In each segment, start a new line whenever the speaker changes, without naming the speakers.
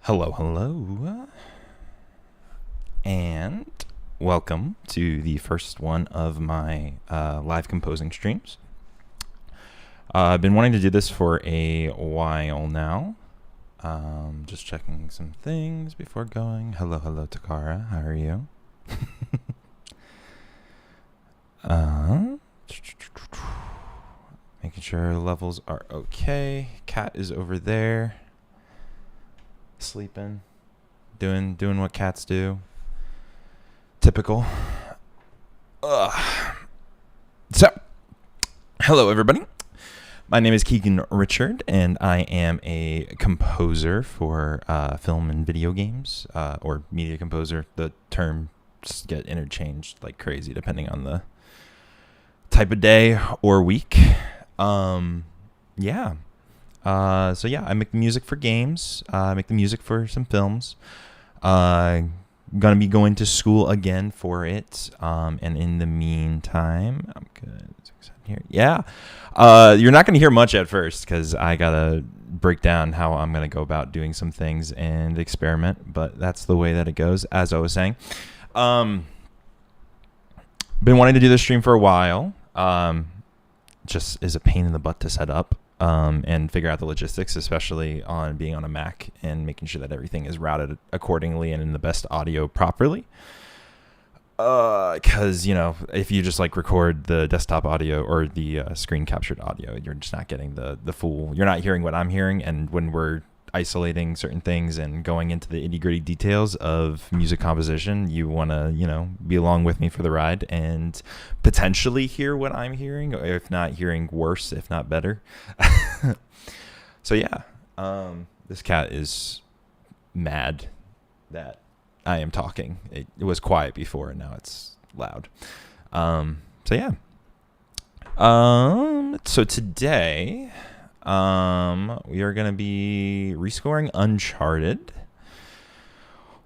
Hello, hello, and welcome to the first one of my live composing streams. I've been wanting to do this for a while now. Just checking some things before going. Hello, Takara. How are you? Making sure levels are okay. Cat is over there, sleeping, doing what cats do. Typical. So, hello everybody. My name is Keagan Richard, and I am a composer for film and video games, or media composer. The terms get interchanged like crazy depending on the type of day or week. I make music for games. I make the music for some films. Gonna be going to school again for it. And in the meantime, I'm good. Here. Yeah. You're not gonna hear much at first because I gotta break down how I'm gonna go about doing some things and experiment. But that's the way that it goes. As I was saying, been wanting to do this stream for a while. Just is a pain in the butt to set up and figure out the logistics, especially on being on a Mac and making sure that everything is routed accordingly and in the best audio properly. Because, if you just like record the desktop audio or the screen captured audio, you're just not getting the full, you're not hearing what I'm hearing. And when we're isolating certain things and going into the itty gritty details of music composition, you want to, be along with me for the ride and potentially hear what I'm hearing, or if not hearing worse, if not better. So yeah, this cat is mad that I am talking. It was quiet before and now it's loud. So today, we are going to be rescoring Uncharted,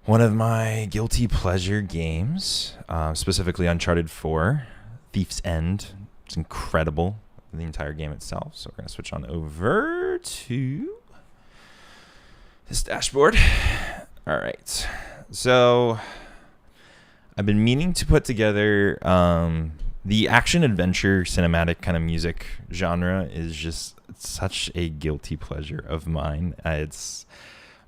one of my guilty pleasure games, specifically Uncharted 4, Thief's End. It's incredible, the entire game itself. So we're going to switch on over to this dashboard. All right. So I've been meaning to put together the action-adventure cinematic kind of music genre is just such a guilty pleasure of mine. It's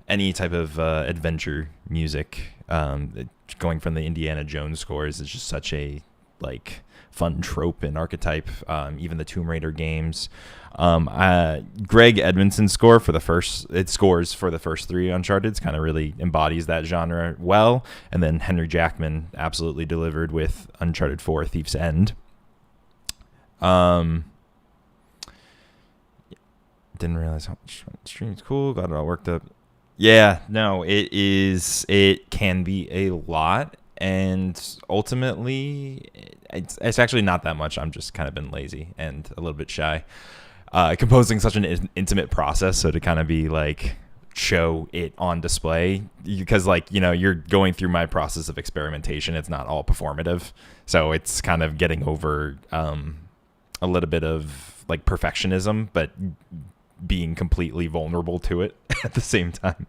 any type of adventure music. Going from the Indiana Jones scores is just such a fun trope and archetype. Even the Tomb Raider games. Greg Edmondson's scores for the first three Uncharted kind of really embodies that genre well. And then Henry Jackman absolutely delivered with Uncharted 4, Thief's End. Didn't realize how much stream's cool. Got it all worked up. Yeah, no, it can be a lot. And ultimately, it's actually not that much. I'm just kind of been lazy and a little bit shy. Composing such an intimate process, so to kind of be show it on display, because you're going through my process of experimentation. It's not all performative, so it's kind of getting over a little bit of perfectionism, but being completely vulnerable to it at the same time.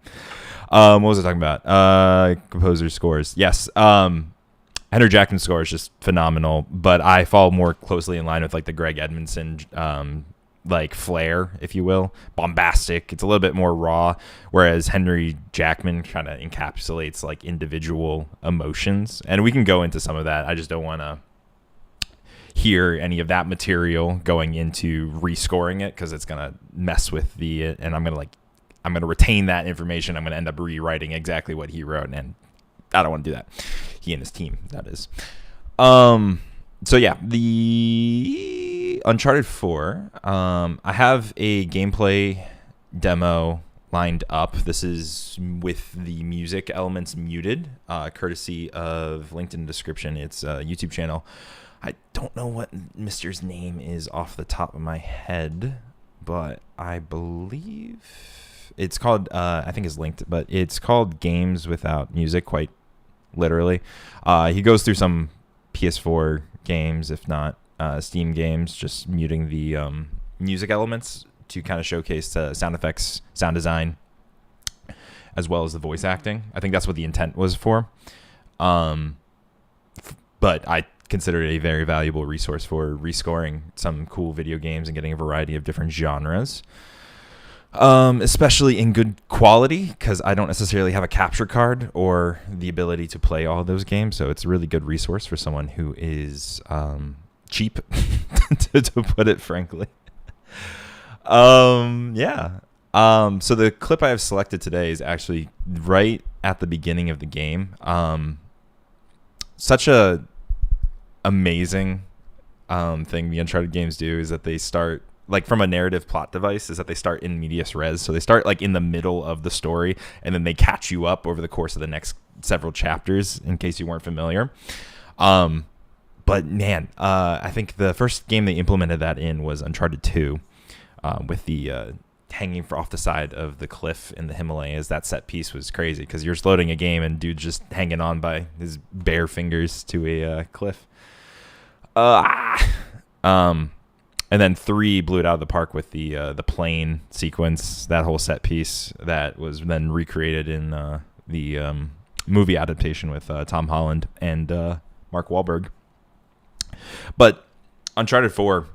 What was I talking about? Composer scores. Yes. Henry Jackman's score is just phenomenal, but I fall more closely in line with the Greg Edmondson flair, if you will. Bombastic. It's a little bit more raw, whereas Henry Jackman kind of encapsulates individual emotions, and we can go into some of that. I just don't want to hear any of that material going into rescoring it, because it's gonna mess with and I'm gonna retain that information. I'm gonna end up rewriting exactly what he wrote, and I don't want to do that. He and his team, that is. So yeah, the Uncharted 4, I have a gameplay demo lined up. This is with the music elements muted, courtesy of linked in the description. It's a YouTube channel. I don't know what Mr's name is off the top of my head, but I believe it's called, I think it's linked, but it's called Games Without Music, quite literally. He goes through some PS4 games, if not Steam games, just muting the music elements to kind of showcase sound effects, sound design. as well as the voice acting. I think that's what the intent was for. But I consider it a very valuable resource for rescoring some cool video games and getting a variety of different genres. Especially in good quality, because I don't necessarily have a capture card or the ability to play all of those games. So it's a really good resource for someone who is cheap, to put it frankly. Yeah. So the clip I have selected today is actually right at the beginning of the game. Such a amazing thing the Uncharted games do is that they start, like, from a narrative plot device, is that they start in medias res. So they start like in the middle of the story, and then they catch you up over the course of the next several chapters, in case you weren't familiar. But man, I think the first game they implemented that in was Uncharted 2, with the hanging off the side of the cliff in the Himalayas. That set piece was crazy because you're just loading a game and dude just hanging on by his bare fingers to a cliff. And then 3 blew it out of the park with the plane sequence, that whole set piece that was then recreated in the movie adaptation with Tom Holland and Mark Wahlberg. But Uncharted 4,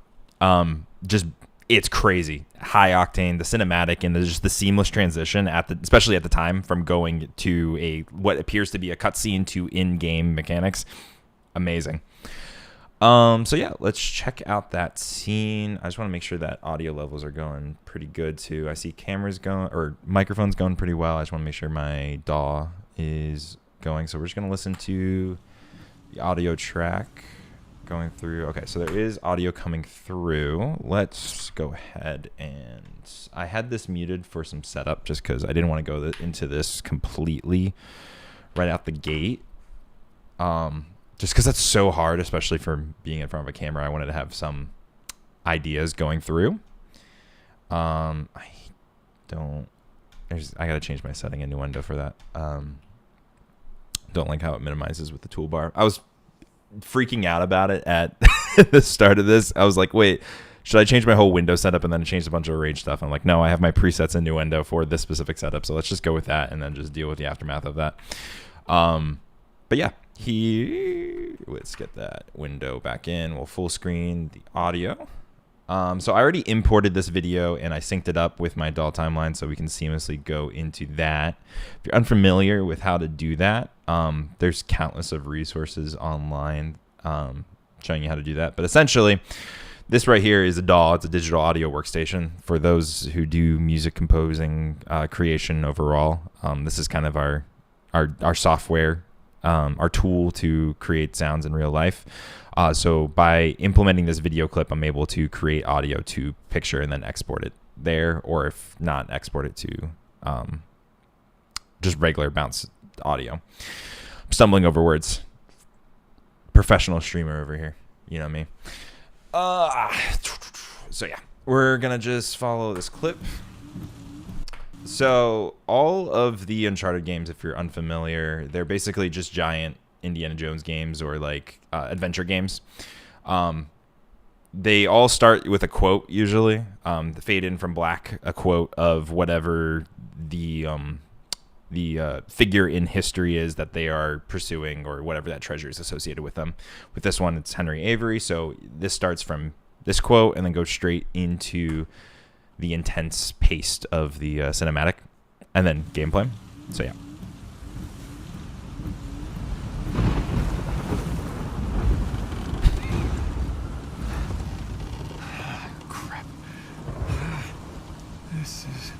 just it's crazy, high octane, the cinematic, and just the seamless transition especially at the time from going to what appears to be a cutscene to in-game mechanics. Amazing. So yeah, let's check out that scene. I just want to make sure that audio levels are going pretty good too. I see cameras going, or microphones going pretty well. I just want to make sure my DAW is going. So we're just going to listen to the audio track going through. Okay, so there is audio coming through. Let's go ahead, and I had this muted for some setup just because I didn't want to go into this completely right out the gate. Just because that's so hard, especially for being in front of a camera. I wanted to have some ideas going through. I gotta change my setting in Nuendo for that. Don't like how it minimizes with the toolbar. I was freaking out about it at the start of this. I was like, wait, should I change my whole window setup and then change a bunch of arrange stuff? I'm like, no, I have my presets in Nuendo for this specific setup, so let's just go with that and then just deal with the aftermath of that. But yeah, let's get that window back in. We'll full screen the audio. So I already imported this video and I synced it up with my DAW timeline so we can seamlessly go into that. If you're unfamiliar with how to do that, there's countless of resources online showing you how to do that. But essentially, this right here is a DAW. It's a digital audio workstation for those who do music composing, creation overall. This is kind of our software, our tool to create sounds in real life. So by implementing this video clip, I'm able to create audio to picture and then export it there, or if not, export it to just regular bounce audio. I'm stumbling over words. Professional streamer over here. You know me. So yeah, we're going to just follow this clip. So all of the Uncharted games, if you're unfamiliar, they're basically just giant Indiana Jones games or like adventure games. They all start with a quote usually. The fade in from black, a quote of whatever the figure in history is that they are pursuing, or whatever that treasure is associated with them. With this one, it's Henry Avery. So this starts from this quote and then goes straight into the intense pace of the cinematic and then gameplay. So yeah.
Crap. This is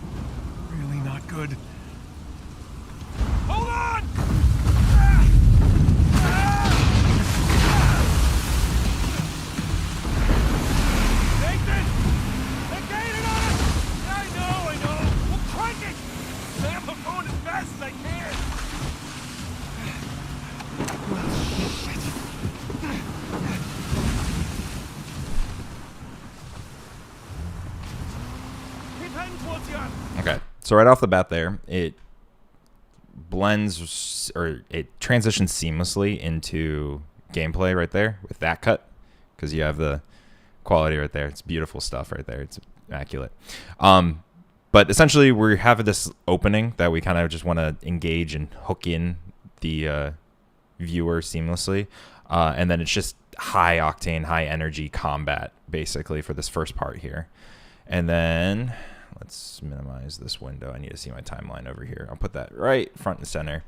really not good. Hold on! Nathan! They're gaining on us! I know. We'll crank it! Sam, I'm going as fast as I can! Keep heading towards you.
Okay. So right off the bat there, it blends, or it transitions seamlessly into gameplay right there with that cut, because you have the quality right there. It's beautiful stuff right there. It's immaculate. But essentially, we have this opening that we kind of just want to engage and hook in the viewer seamlessly. And then it's just high octane, high energy combat, basically, for this first part here. And then let's minimize this window. I need to see my timeline over here. I'll put that right front and center.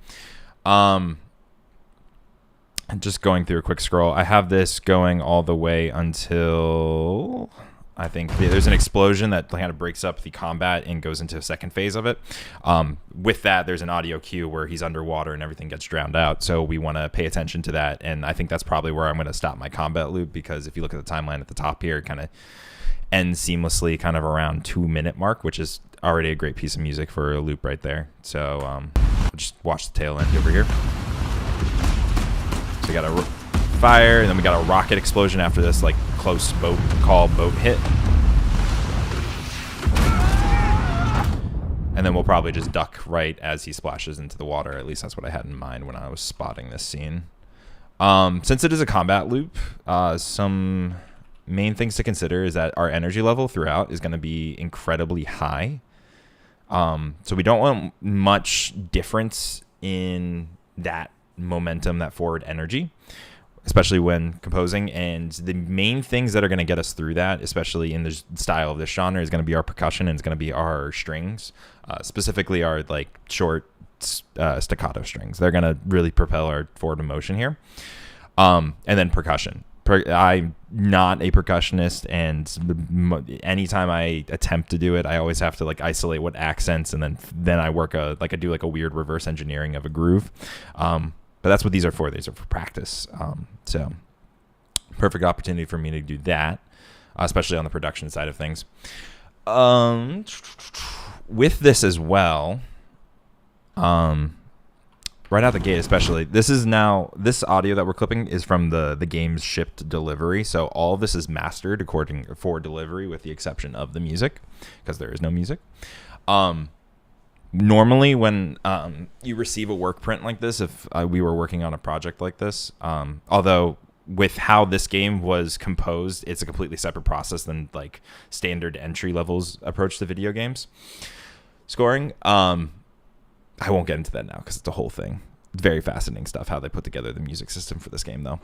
Just going through a quick scroll. I have this going all the way until... I think there's an explosion that kind of breaks up the combat and goes into a second phase of it. With that, there's an audio cue where he's underwater and everything gets drowned out. So we want to pay attention to that. And I think that's probably where I'm going to stop my combat loop, because if you look at the timeline at the top here, it kind of ends seamlessly kind of around 2-minute mark, which is already a great piece of music for a loop right there. So we'll just watch the tail end over here. So we got a fire, and then we got a rocket explosion after this like close boat hit, and then we'll probably just duck right as he splashes into the water. At least that's what I had in mind when I was spotting this scene. Since it is a combat loop, some main things to consider is that our energy level throughout is going to be incredibly high, so we don't want much difference in that momentum, that forward energy, especially when composing. And the main things that are going to get us through that, especially in the style of this genre, is going to be our percussion, and it's going to be our strings, specifically our like short staccato strings. They're going to really propel our forward motion here. And then percussion. I'm not a percussionist, and anytime I attempt to do it, I always have to like isolate what accents, and then I work I do a weird reverse engineering of a groove. But that's what these are for. These are for practice. So perfect opportunity for me to do that, especially on the production side of things. With this as well, right out the gate especially, this audio that we're clipping is from the game's shipped delivery. So all of this is mastered for delivery, with the exception of the music, because there is no music. Normally, when you receive a work print like this, if we were working on a project like this, although with how this game was composed, it's a completely separate process than like standard entry levels approach to video games scoring. I won't get into that now because it's a whole thing. It's very fascinating stuff how they put together the music system for this game, though.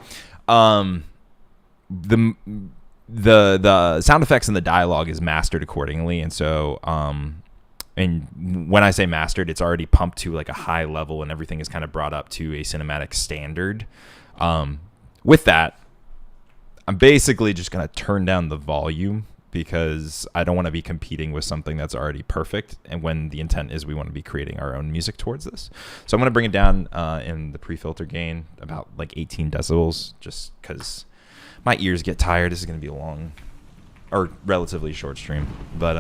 The sound effects and the dialogue is mastered accordingly, and so. And when I say mastered, it's already pumped to like a high level, and everything is kind of brought up to a cinematic standard. With that, I'm basically just going to turn down the volume, because I don't want to be competing with something that's already perfect, and when the intent is we want to be creating our own music towards this. So I'm going to bring it down in the pre-filter gain about like 18 decibels, just because my ears get tired. This is going to be a long or relatively short stream, but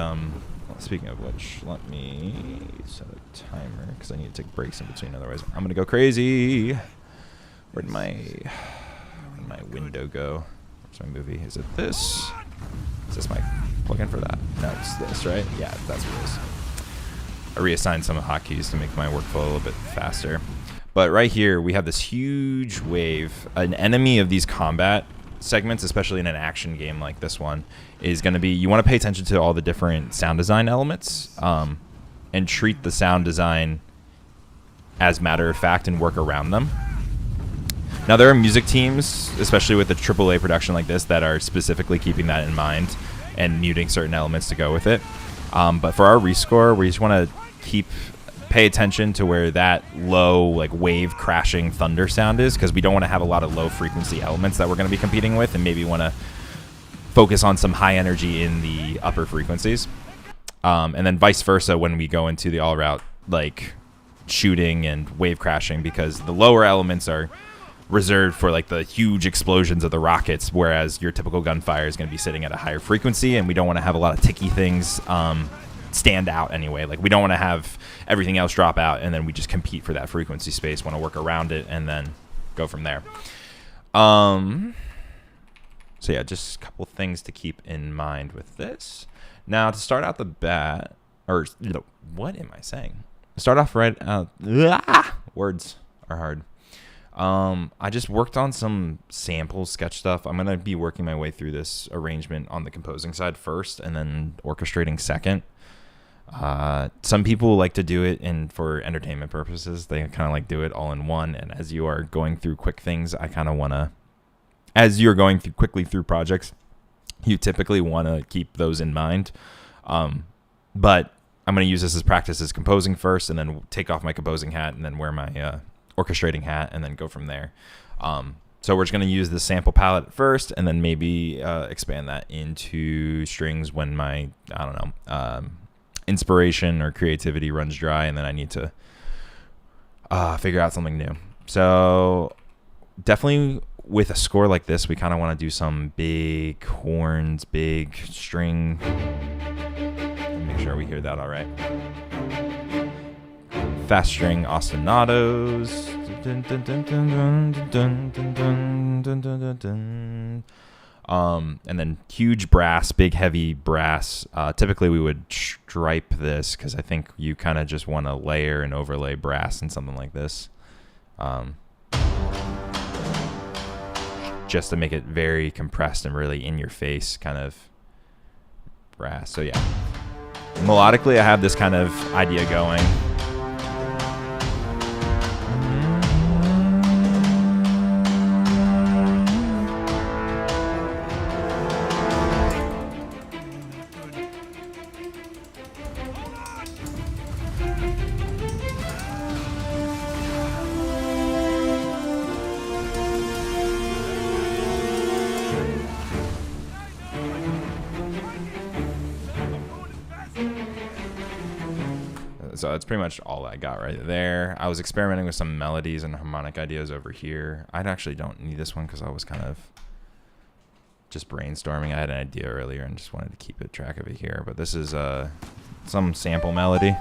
speaking of which, let me set a timer, because I need to take breaks in between, otherwise I'm gonna go crazy. Where'd my window go? Where's my movie? Is it this? Is this my plugin for that? No, it's this, right? Yeah, that's what it is. I reassigned some hotkeys to make my workflow a little bit faster. But right here, we have this huge wave. An enemy of these combat segments, especially in an action game like this one, is going to be, you want to pay attention to all the different sound design elements, and treat the sound design as matter of fact and work around them. Now, there are music teams, especially with a AAA production like this, that are specifically keeping that in mind and muting certain elements to go with it. But for our rescore, we just want to pay attention to where that low, like wave crashing thunder sound is, because we don't want to have a lot of low frequency elements that we're going to be competing with, and maybe want to focus on some high energy in the upper frequencies. And then vice versa when we go into the all out like shooting and wave crashing, because the lower elements are reserved for like the huge explosions of the rockets, whereas your typical gunfire is going to be sitting at a higher frequency, and we don't want to have a lot of ticky things stand out anyway. Like, we don't want to have everything else drop out and then we just compete for that frequency space. Want to work around it and then go from there. So yeah, just a couple things to keep in mind with this. Now, to start out the bat, or what am I saying? Start off right out. Words are hard. I just worked on some sample sketch stuff. I'm going to be working my way through this arrangement on the composing side first and then orchestrating second. Some people like to do it for entertainment purposes. They kind of like do it all in one. And as you are going through quick things, I kind of want to, as you're going quickly through projects, you typically want to keep those in mind. But I'm going to use this as practice as composing first, and then take off my composing hat, and then wear my orchestrating hat, and then go from there. So we're just going to use the sample palette first, and then maybe expand that into strings when my, I don't know, inspiration or creativity runs dry, and then I need to figure out something new. So definitely with a score like this, we kind of want to do some big horns, big string. Make sure we hear that all right. Fast string ostinatos. And then huge brass, big heavy brass. Typically we would stripe this because I think you kind of just want to layer and overlay brass in something like this. Just to make it very compressed and really in your face kind of brass. So yeah, melodically I have this kind of idea going. So that's pretty much all I got right there. I was experimenting with some melodies and harmonic ideas over here. I actually don't need this one because I was kind of just brainstorming. I had an idea earlier and just wanted to keep a track of it here. But this is some sample melody.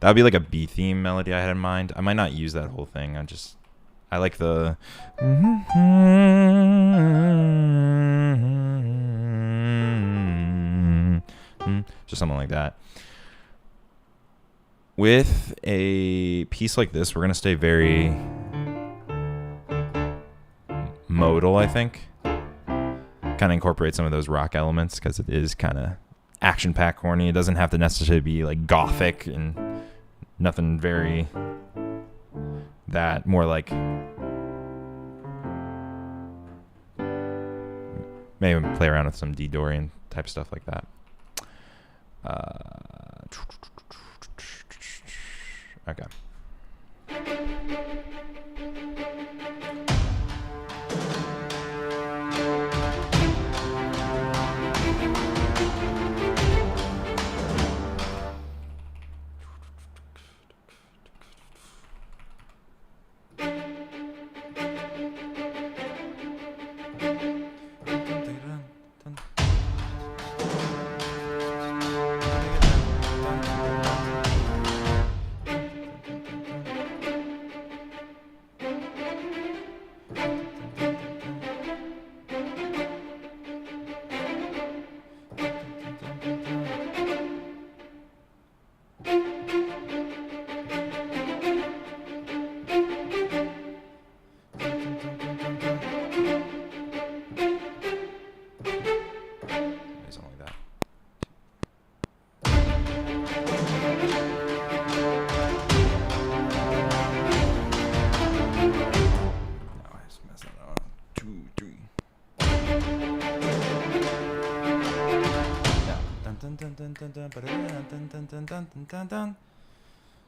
That would be like a B theme melody I had in mind. I might not use that whole thing. I like the just something like that. With a piece like this, we're gonna stay very modal, I think. Kind of incorporate some of those rock elements because it is kind of action-packed corny. It doesn't have to necessarily be like gothic and nothing very that, more like maybe play around with some D Dorian type stuff like that. Okay.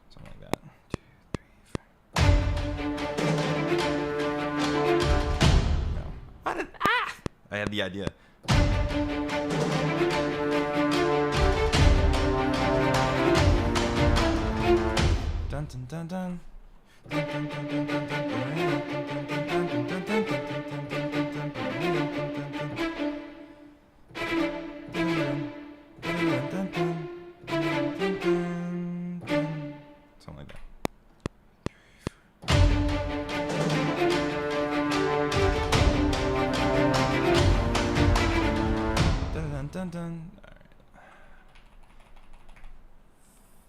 Something like that. 2, 3, 4. No. I had the idea. Dun dun dun dun. Dun dun dun dun dun dun. Something like that. Dun dun dun dun. All right.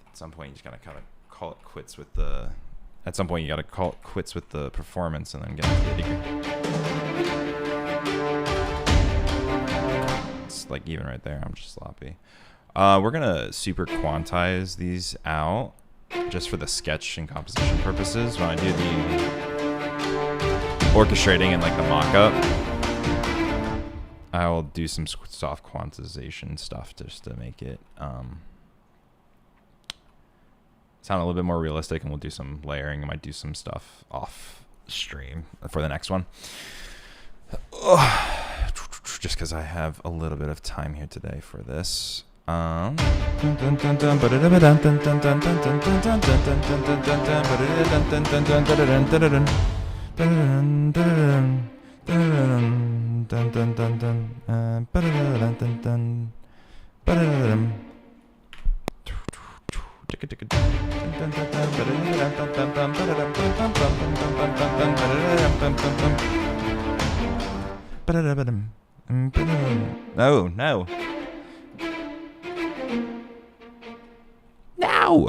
At some point, you just gotta kind of call it quits with the at some point you got to call it quits with the performance and then get into the degree. It's like even right there, I'm just sloppy. We're gonna super quantize these out just for the sketch and composition purposes. When I do the orchestrating and like the mock-up, I will do some soft quantization stuff just to make it sound a little bit more realistic, and we'll do some layering. I might do some stuff off stream for the next one. Just because I have a little bit of time here today for this. No, no. No.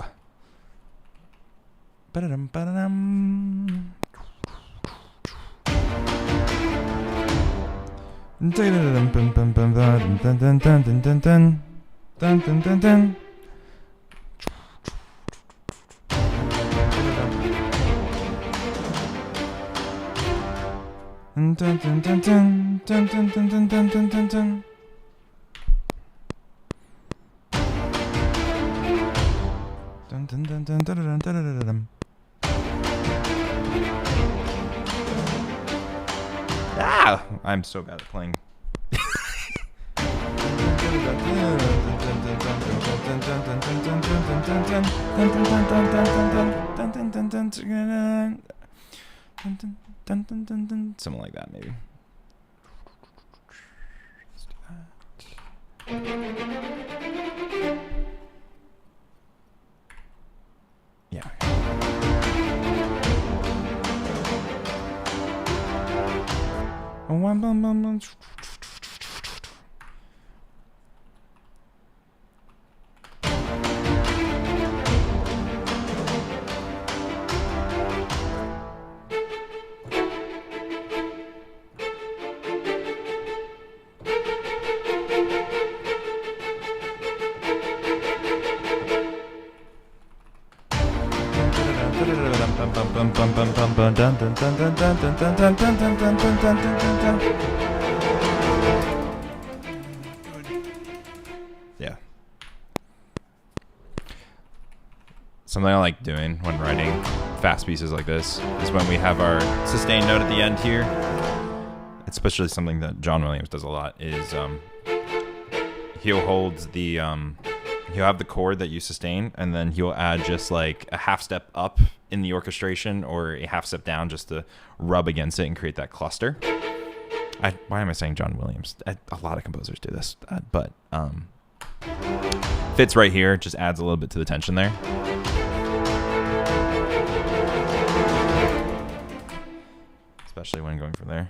Ah, I'm so bad at playing. Something like that, maybe. Let's do that. Yeah. Yeah. Something I like doing when writing fast pieces like this is when we have our sustained note at the end here. Especially something that John Williams does a lot is he'll hold the he'll have the chord that you sustain, and then he'll add just like a half step up in the orchestration or a half step down just to rub against it and create that cluster. Why am I saying John Williams? A lot of composers do this, but fits right here, just adds a little bit to the tension there. Especially when going from there.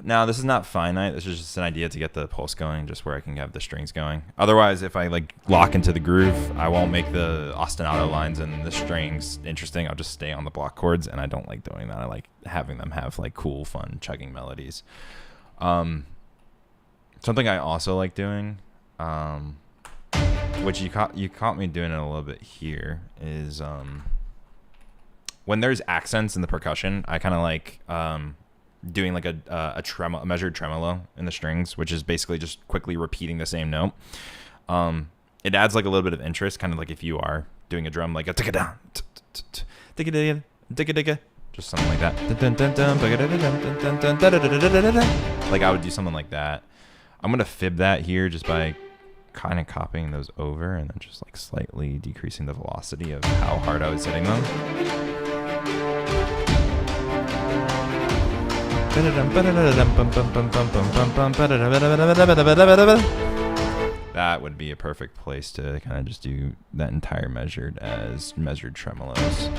Now, this is not finite. This is just an idea to get the pulse going, just where I can have the strings going. Otherwise, if I like lock into the groove, I won't make the ostinato lines and the strings interesting. I'll just stay on the block chords, and I don't like doing that. I like having them have like cool, fun chugging melodies. Something I also like doing, which you caught me doing it a little bit here, is when there's accents in the percussion, I kind of like doing like a measured tremolo in the strings, which is basically just quickly repeating the same note. It adds like a little bit of interest, kind of like if you are doing a drum, like a ticka down, ticka ticka, just something like that. Like I would do something like that. I'm gonna fib that here just by kind of copying those over and then just like slightly decreasing the velocity of how hard I was hitting them. That would be a perfect place to kind of just do that entire measured as measured tremolos.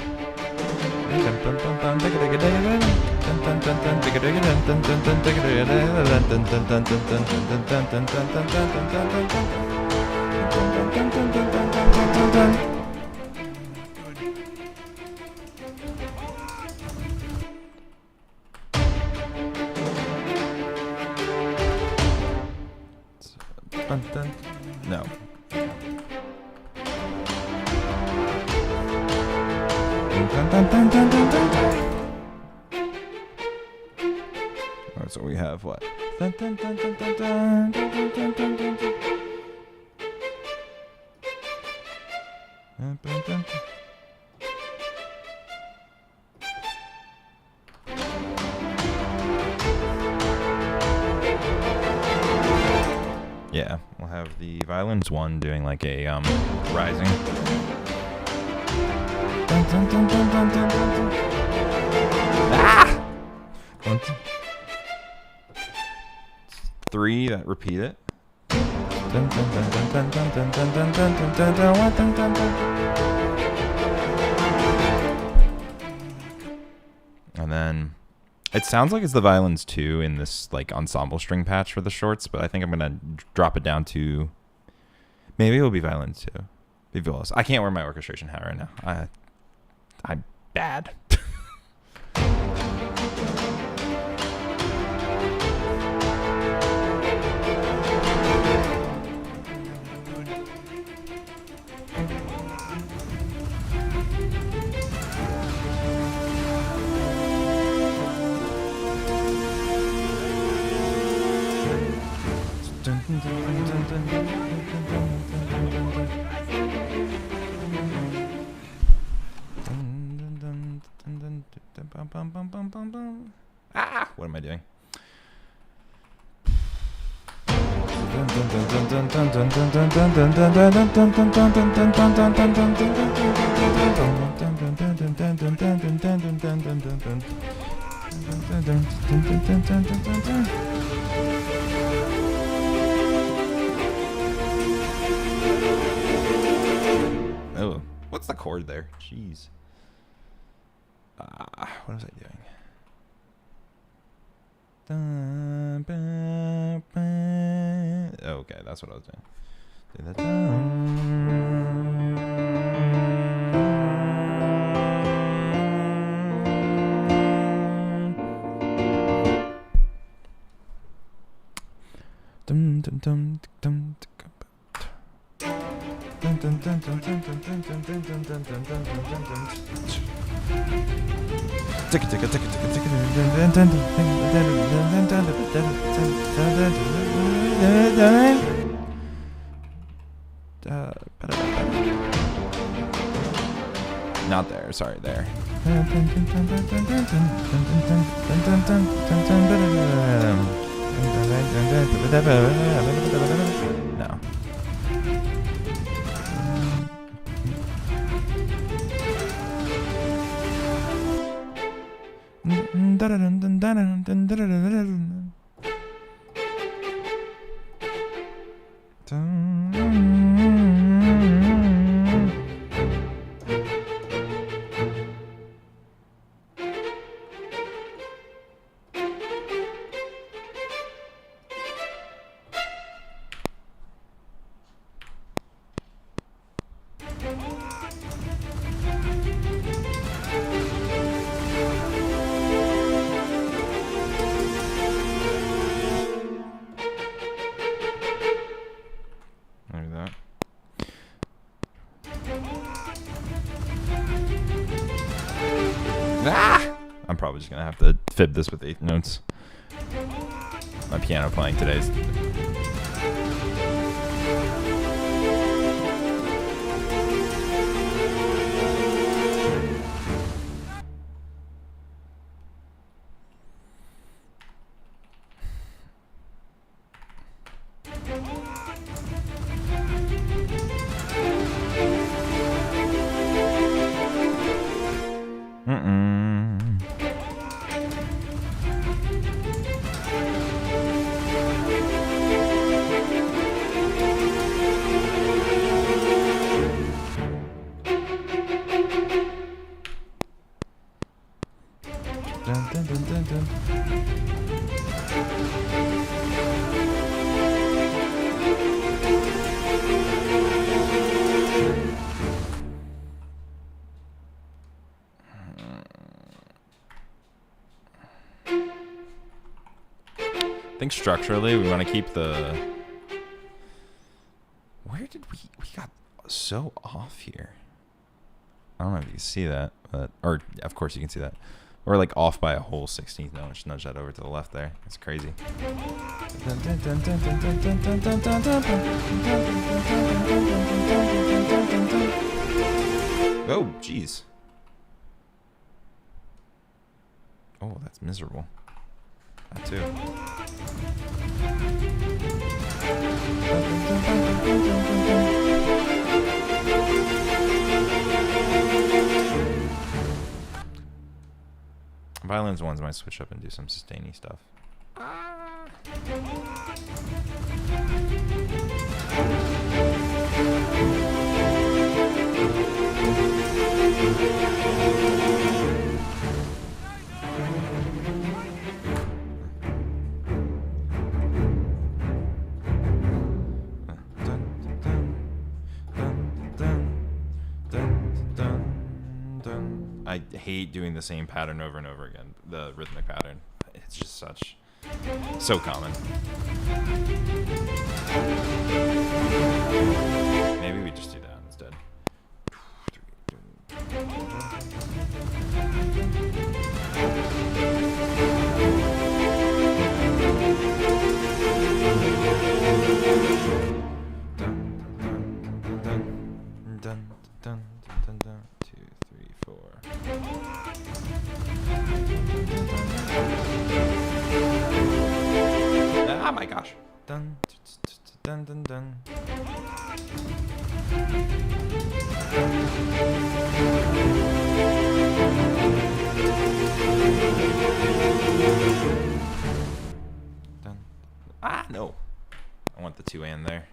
No. Alright, so we have what? Yeah, we'll have the violins one doing like a rising. Ah! 1, 2, 3 that repeat it. And then it sounds like it's the violins 2 in this like ensemble string patch for the shorts, but I think I'm gonna drop it down to maybe it'll be violins 2. Be violins. I can't wear my orchestration hat right now. I'm bad. Ah, what am I doing? Oh, what's the chord there? Jeez. What was I doing? Okay, that's what I was doing. Not there, sorry, there. No. I'm probably just gonna have to fib this with 8th notes. My piano playing today's. think structurally we want to keep the... Where did we got so off here? I don't know if you can see that, but... Or, of course you can see that. We're like off by a whole 16th. No, just nudge that over to the left there. It's crazy. Oh, jeez. Oh, that's miserable. That too. Violins ones might switch up and do some sustainy stuff. I hate doing the same pattern over and over again. The rhythmic pattern. It's just so common. Maybe we just do that instead. Ah, my gosh. Dun, dun, dun, dun. Dun. Ah, no. I want the 2 and there.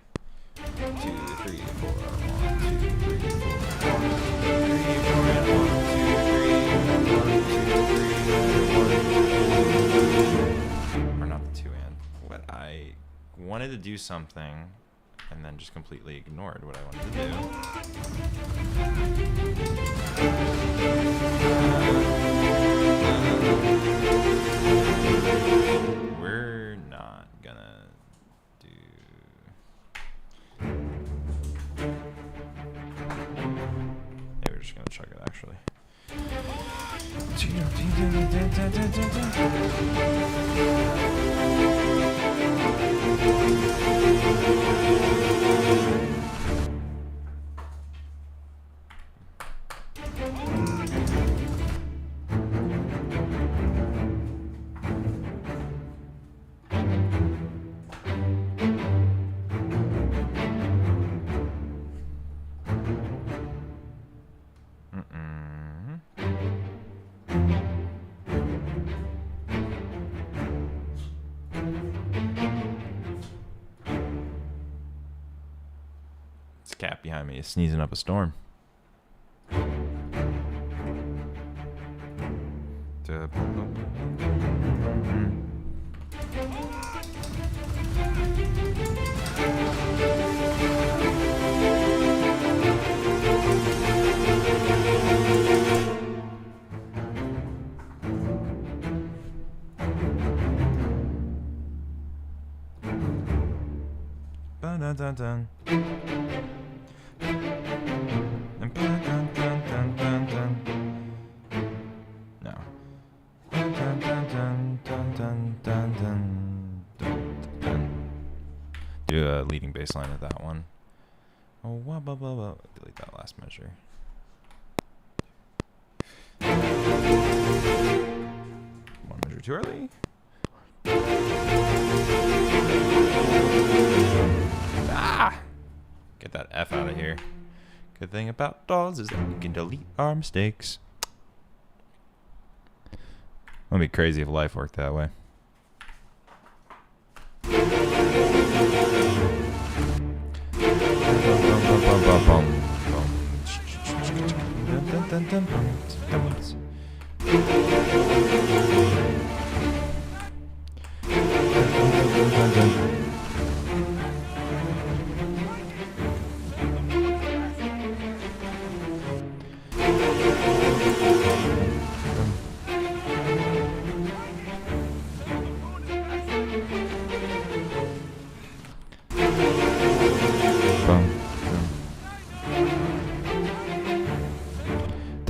2, 3, 4. 1, 2, 3, 4. 1, 2, 3, 4, and 1, 2, 3, 1, 2, 3, 1, 2, 3. Or not the 2 and. What I wanted to do something and then just completely ignored what I wanted to do. We're not gonna do... Maybe we're just gonna chuck it actually. Cat behind me is sneezing up a storm. Dun, dun, dun. No. Do a leading bass line with that one. Oh, blah, blah, blah, blah. Delete that last measure. One measure too early. Ah! Get that F out of here. Good thing about DAWs is that we can delete our mistakes. It'd be crazy if life worked that way.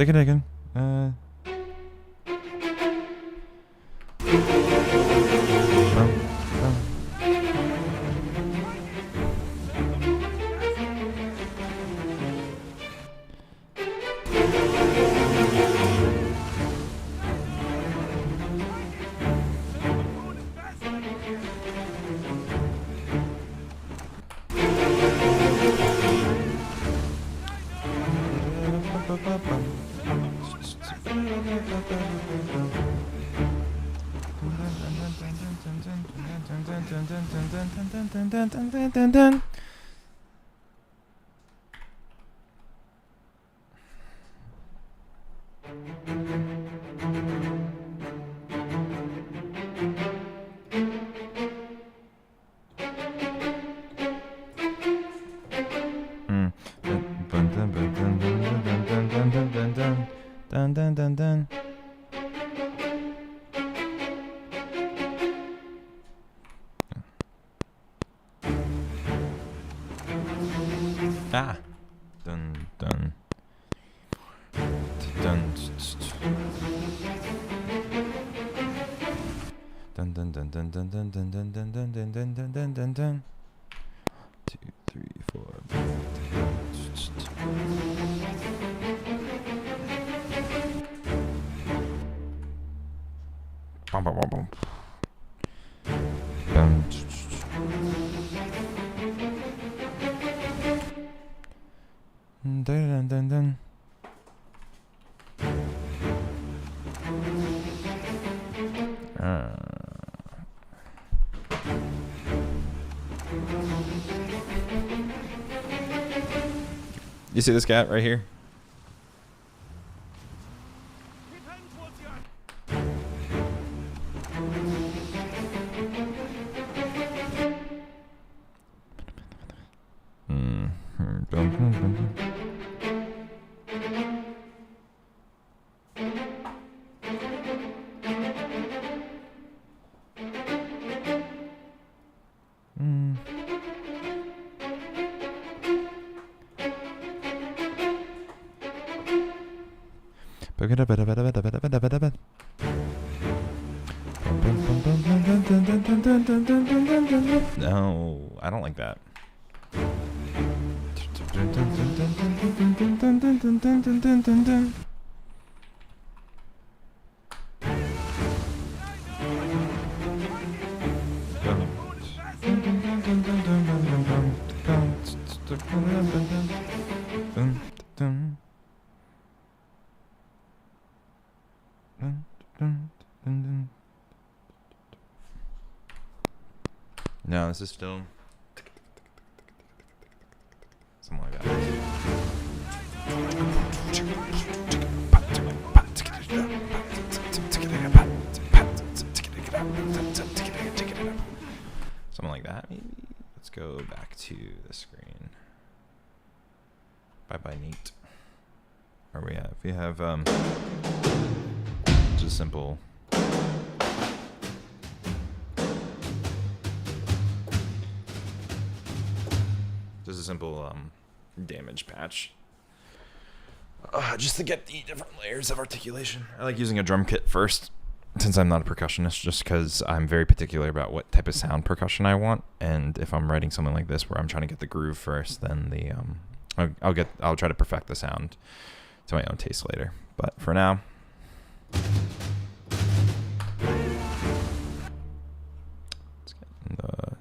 Take it again. Ah. Dun dun. Dun dun dun dun dun dun dun dun dun dun dun dun dun dun dun dun dun. 2, 3, 4. Bum bum bum bum. Dun. Dun dun dun. You see this cat right here?
Keep heading towards the island.
No, I don't like that. No, this is still something like that. Something like that, maybe. Let's go back to the screen. Bye bye, neat. Where we at? We have just simple. Just a simple damage patch. Just to get the different layers of articulation. I like using a drum kit first, since I'm not a percussionist, just because I'm very particular about what type of sound percussion I want. And if I'm writing something like this where I'm trying to get the groove first, then the I'll try to perfect the sound to my own taste later. But for now, let's get in the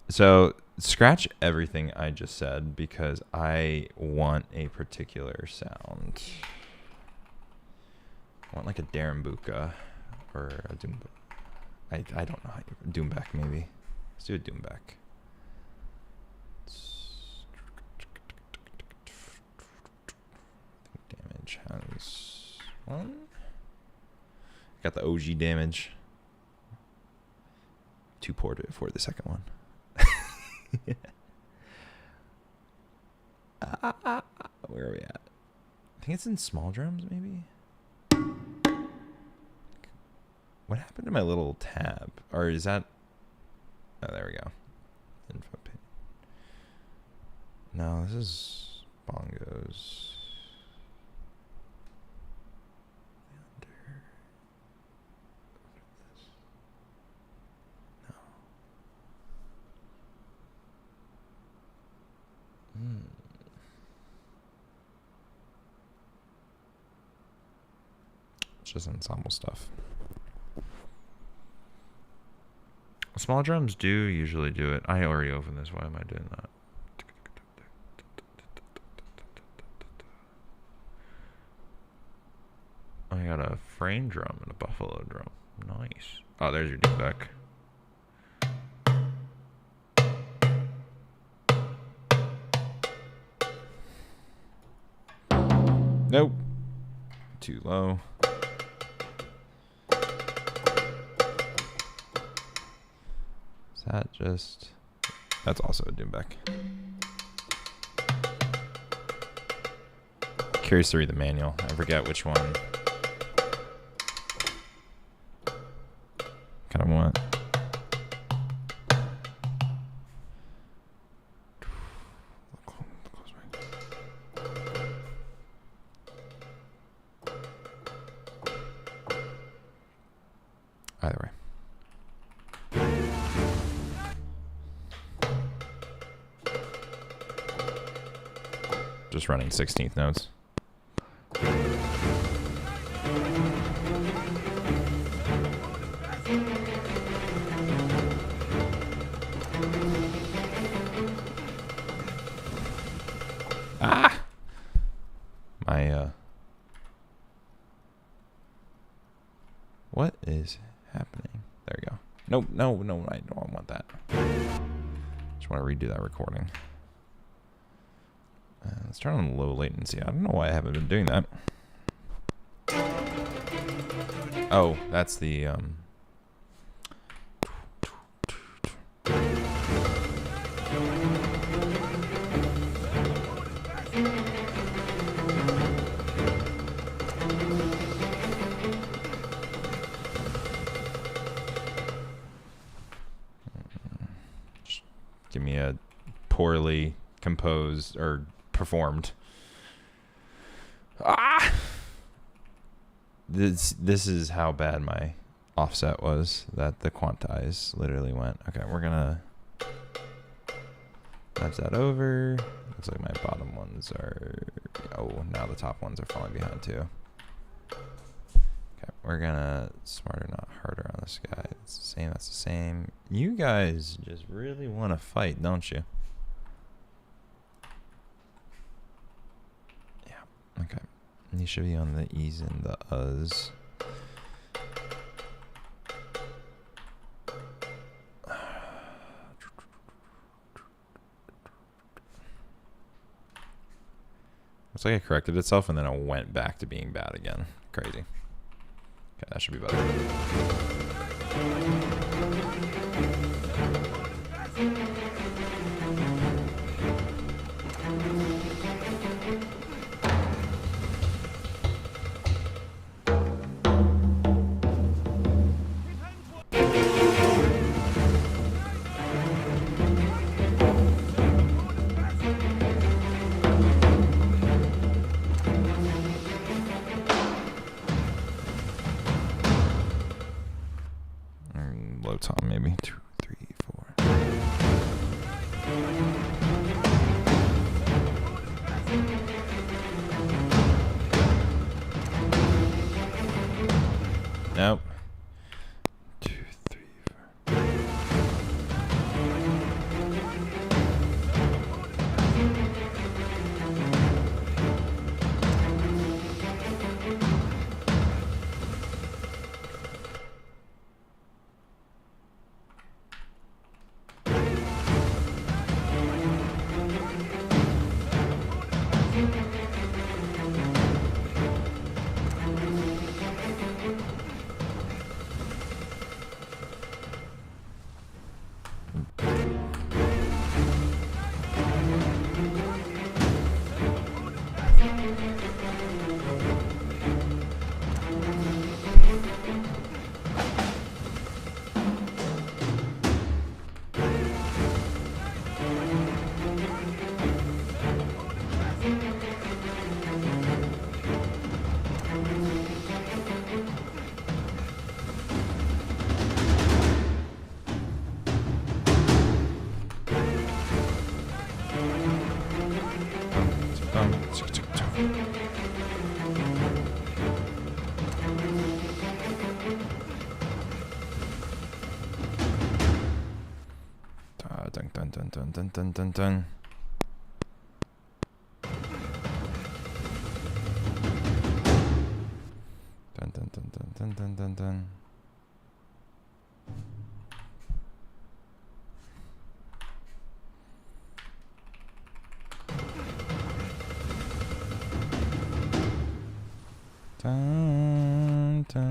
So scratch everything I just said because I want a particular sound. I want like a Darambuka or a Doom. I don't know how you Doomback maybe. Let's do a Doomback. Damage has one. Got the OG damage. 2 ported for the second one. Where are we at? I think it's in small drums, maybe. What happened to my little tab? Or is that? Oh, there we go. Info pin. No, this is bongos. No. It's just ensemble stuff. Small drums do usually do it. I already opened this. Why am I doing that? I got a frame drum and a buffalo drum. Nice. Oh, there's your deep back. Nope. Too low. Is that just... That's also a doom back. Curious to read the manual. I forget which one. Kind of want. Either way. Just running 16th notes. Ah! My, what is happening? There we go. Nope, no, I don't want that. Just want to redo that recording. Let's turn on low latency. I don't know why I haven't been doing that. Oh, that's the, give me a poorly composed or performed. Ah! This is how bad my offset was, that the quantize literally went. Okay, we're gonna nudge that over. Looks like my bottom ones are, oh, now the top ones are falling behind too. Okay, we're gonna smarter, not harder on this guy. It's the same, that's the same. You guys just really want to fight, don't you? Yeah, okay. You should be on the E's and the U's. Looks like it corrected itself and then it went back to being bad again. Crazy. Okay, that should be better. Low tom, maybe 2, 3, 4. Nope. 2, 3, 4. Dun dun dun dun dun dun dun dun. Dun dun dun dun dun dun dun dun. Dun, dun.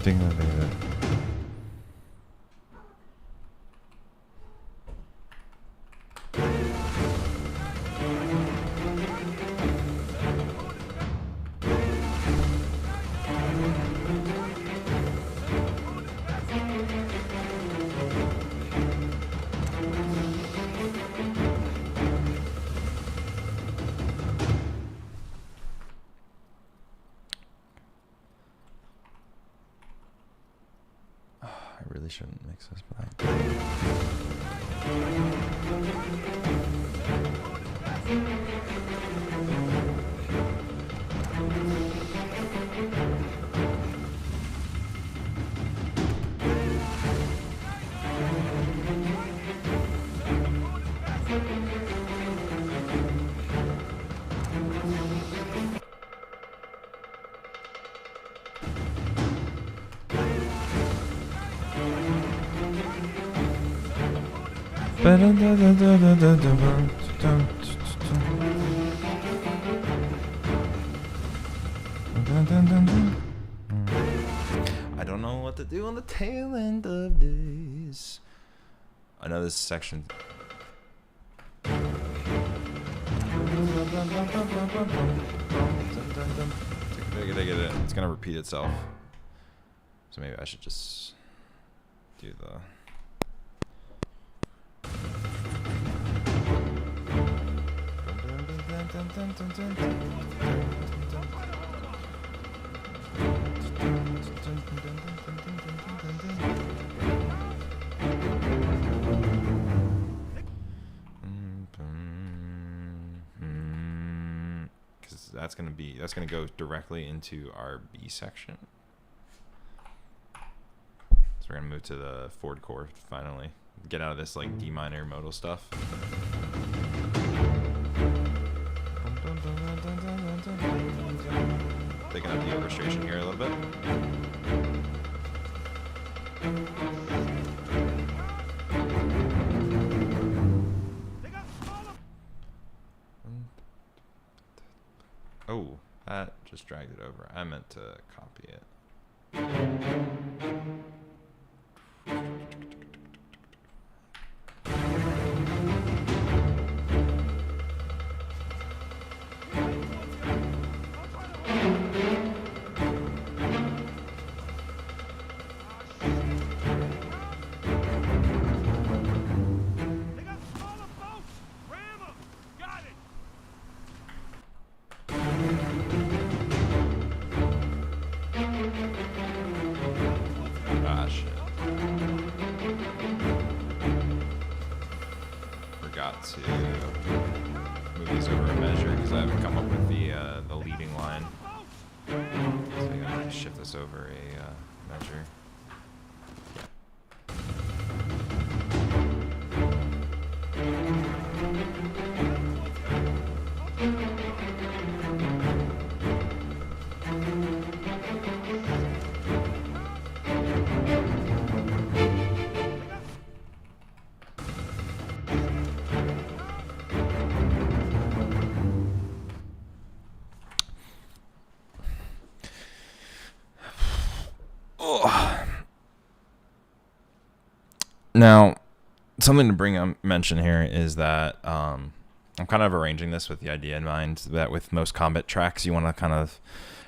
Ding, ding, ding, ding. I really shouldn't mix this, but I don't know what to do on the tail end of this. I know this section. It's gonna repeat itself. So maybe I should just do the. Because that's gonna go directly into our B section. So we're gonna move to the Ford chord finally. Get out of this like D minor modal stuff. Picking up the orchestration here a little bit. Oh, that just dragged it over. I meant to copy it. To move these over a measure because I haven't come up with the leading line. So I gotta shift this over a measure. Now, something to mention here is that I'm kind of arranging this with the idea in mind that with most combat tracks, you want to kind of,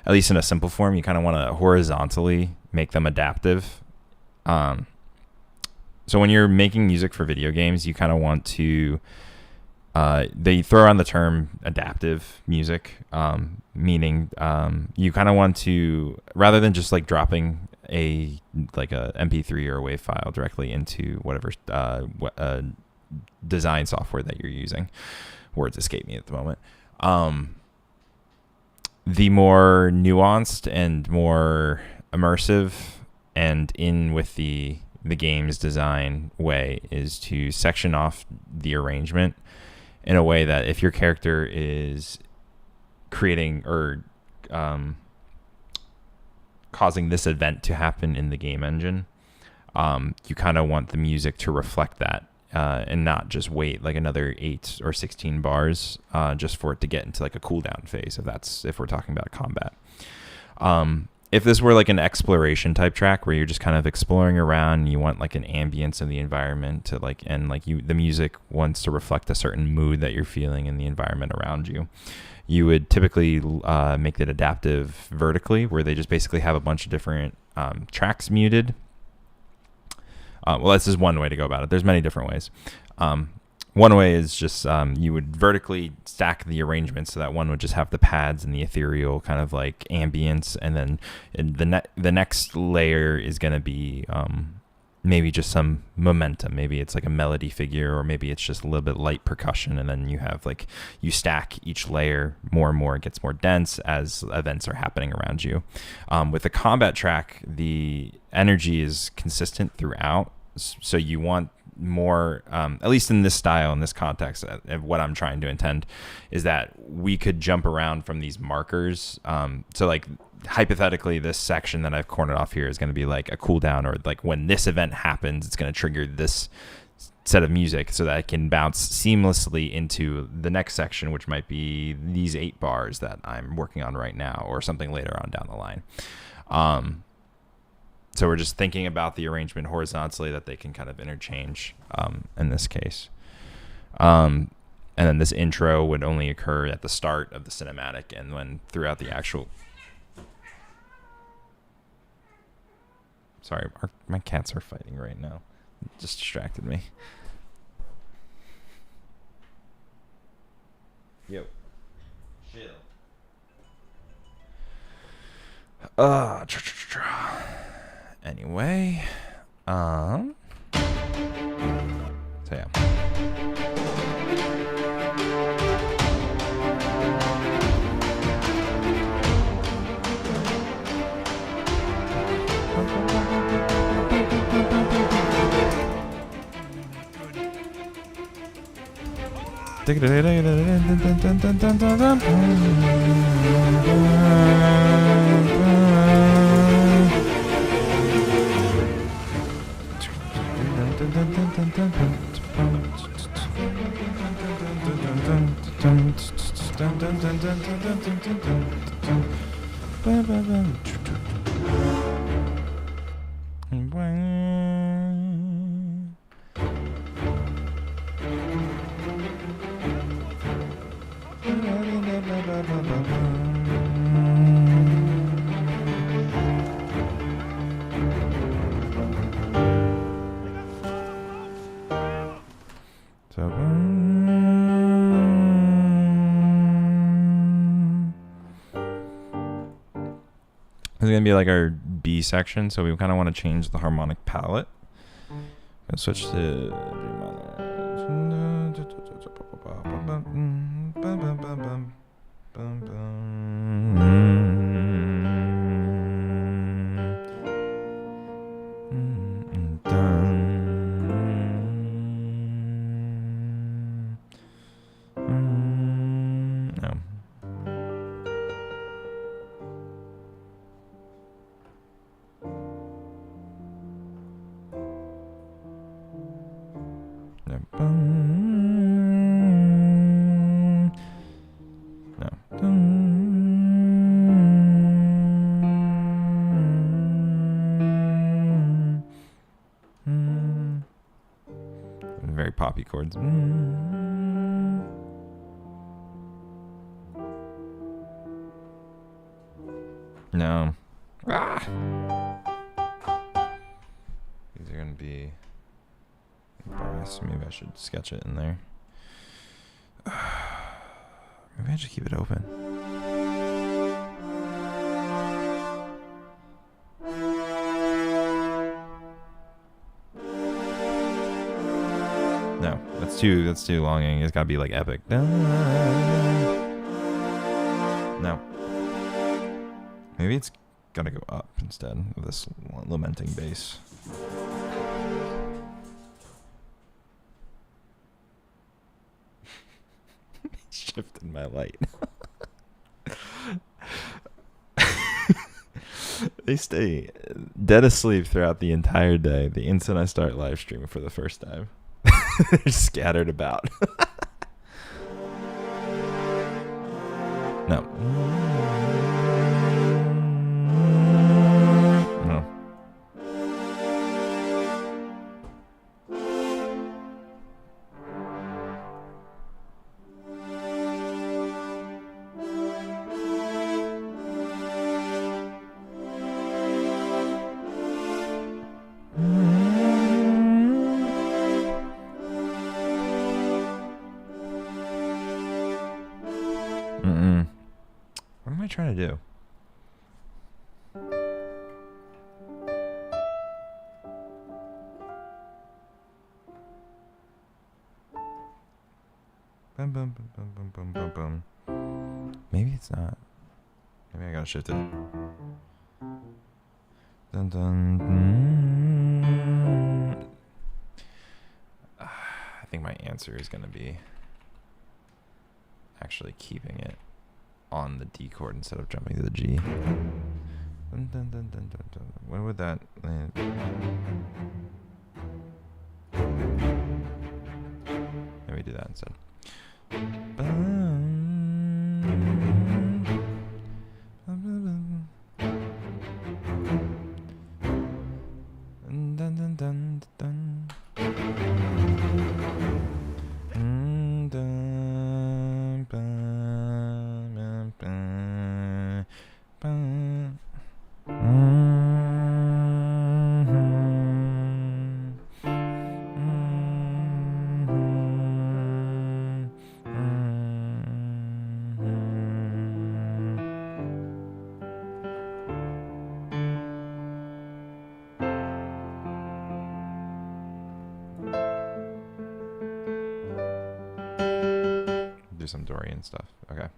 at least in a simple form, you kind of want to horizontally make them adaptive. So when you're making music for video games, you kind of want to they throw around the term adaptive music, meaning you kind of want to, rather than just like dropping a MP3 or a WAV file directly into whatever design software that you're using. Words escape me at the moment. The more nuanced and more immersive and in with the game's design way is to section off the arrangement in a way that if your character is creating or causing this event to happen in the game engine, you kind of want the music to reflect that and not just wait like another 8 or 16 bars just for it to get into like a cooldown phase, if we're talking about combat. If this were like an exploration type track where you're just kind of exploring around and you want like an ambience of the environment to like, and like the music wants to reflect a certain mood that you're feeling in the environment around you, you would typically make it adaptive vertically, where they just basically have a bunch of different tracks muted. Well, that's just one way to go about it. There's many different ways. One way is just you would vertically stack the arrangement so that one would just have the pads and the ethereal kind of like ambience, and then the next layer is going to be maybe just some momentum. Maybe it's like a melody figure, or maybe it's just a little bit light percussion, and then you have like you stack each layer more and more. It gets more dense as events are happening around you. With the combat track, the energy is consistent throughout, so you want more, at least in this style, in this context, what I'm trying to intend is that we could jump around from these markers. So like hypothetically, this section that I've cornered off here is going to be like a cooldown, or like when this event happens, it's going to trigger this set of music so that it can bounce seamlessly into the next section, which might be these 8 bars that I'm working on right now, or something later on down the line. So we're just thinking about the arrangement horizontally that they can kind of interchange in this case. And then this intro would only occur at the start of the cinematic, and when throughout the actual... Sorry, my cats are fighting right now. It just distracted me. Yo. Chill. Anyway, so yeah. This is going to be like our B section, so we kind of want to change the harmonic palette. Let's switch to very poppy chords. No. Ah! These are going to be bars. Maybe I should sketch it in there. Maybe I should keep it open. No, that's too longing. It's gotta be like epic. No. Maybe it's gotta go up instead of this lamenting bass. Shifted my light. They stay dead asleep throughout the entire day. The instant I start live streaming for the first time, they're scattered about. No. No. What am I trying to do? Bum, bum, bum, bum, bum, bum, bum. Maybe it's not. Maybe I gotta shift it. Dun, dun, dun. I think my answer is gonna be actually keeping it on the D chord instead of jumping to the G. Dun, dun, dun, dun, dun, dun. When would that land? Maybe do that instead. Dun, dun, dun, dun, dun. Do some Dorian stuff. Okay.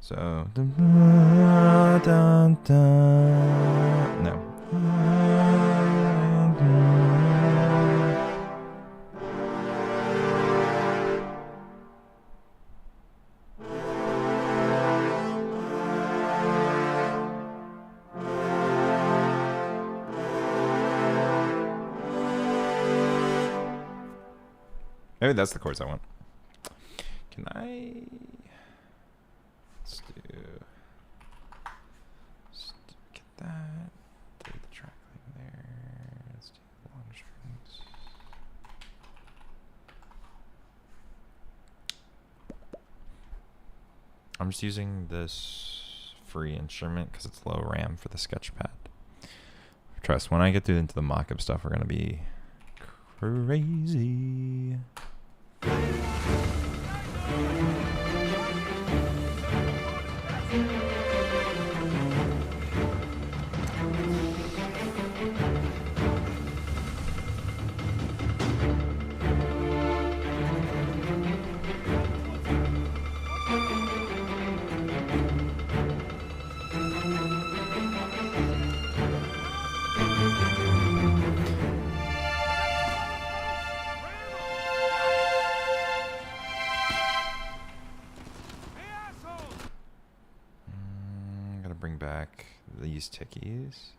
So no. Maybe that's the chords I want. Can I? Let's get that. Do the track thing there. Let's do the long strings. I'm just using this free instrument because it's low RAM for the sketchpad. Trust, when I get through into the mock-up stuff, we're gonna be crazy. Bring back these tickies.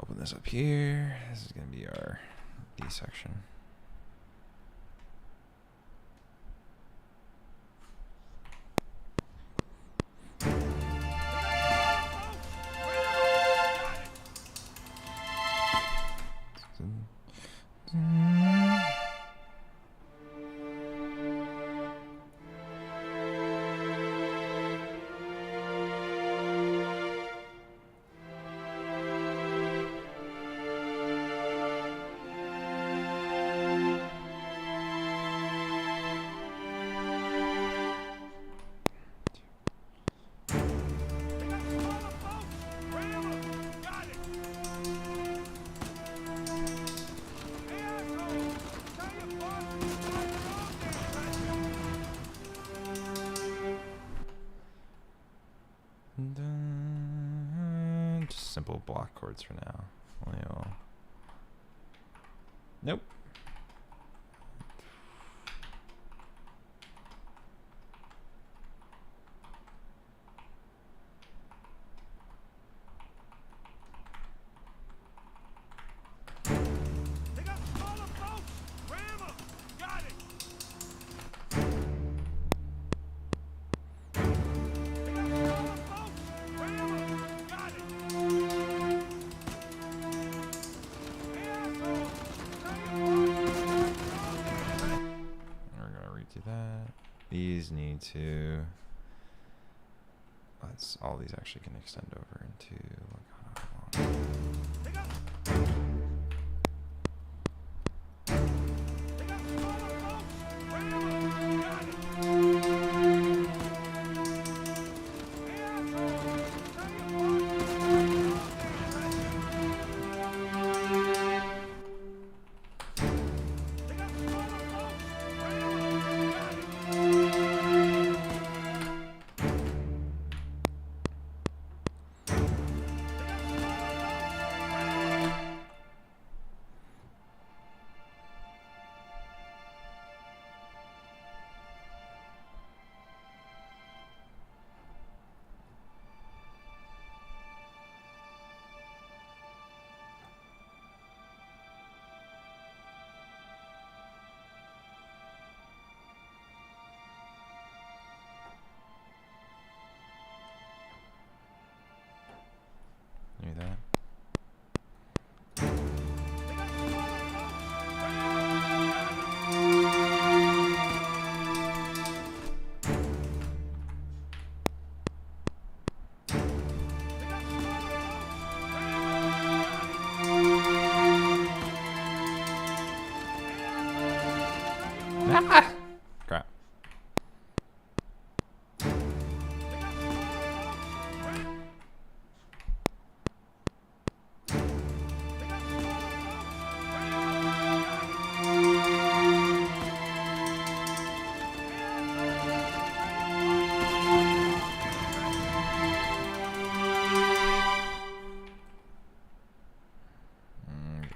Open this up here. This is going to be our D section. Just simple block chords for now. Nope.
They got smaller boats! Ram 'em! Got it! They got smaller boats! Ram 'em! Got it! Hey, asshole!
We're gonna redo that. These need to. All these actually can extend over into.
They got smaller boats! Ram 'em! Got it! Hey, asshole! They got smaller boats! Ram 'em! Got it!
Do that. Ah! Crap.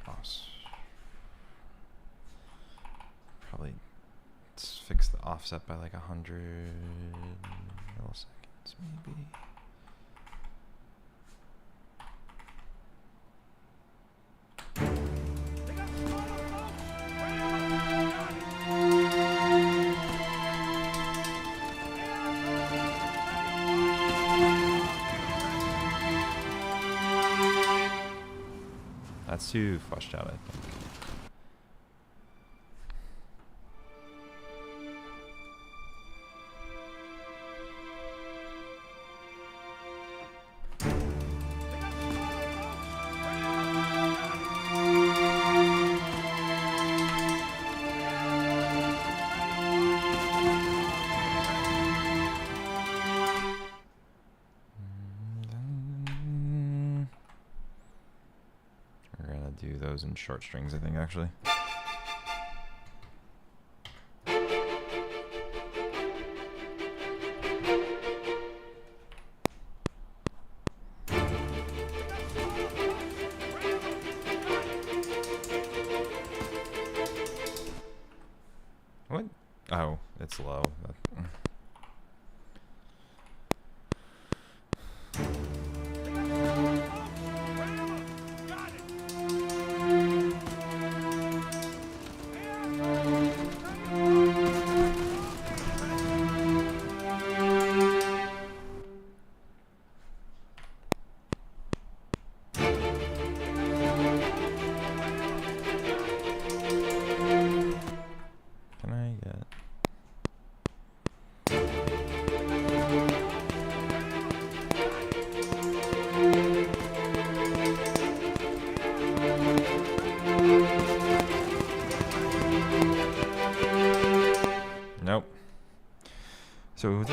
Boss. Probably fix the offset by like 100 milliseconds, maybe. That's too fleshed out, I think. We're gonna do those in short strings, I think, actually. What? Oh, it's low. Can I get? Nope. So.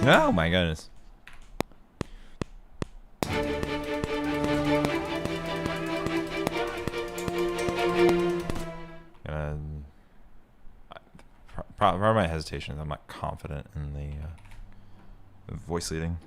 Oh my goodness. Part of my hesitation is I'm not confident in the voice leading.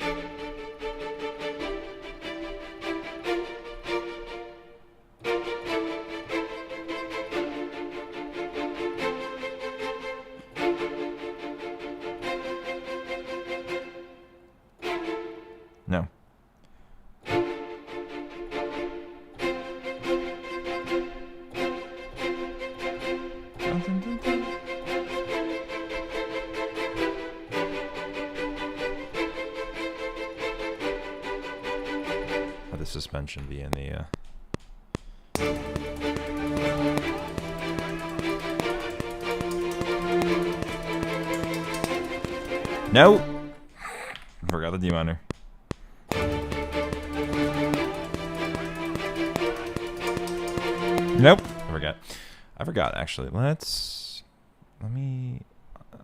No. Let the suspension be in the No! Forgot the deminder. Nope. I forgot actually. Let me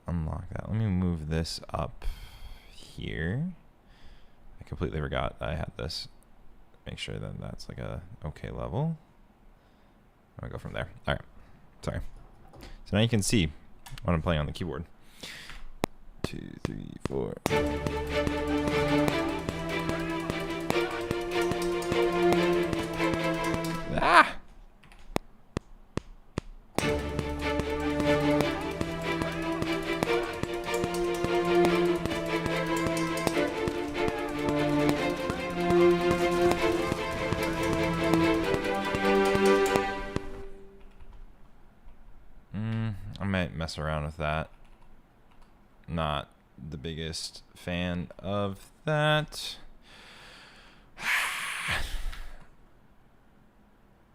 unlock that. Let me move this up here. I completely forgot I had this. Make sure that that's like a okay level. I'm gonna go from there. All right. Sorry. So now you can see what I'm playing on the keyboard. 2, 3, 4. Ah! I might mess around with that. Not the biggest fan of that.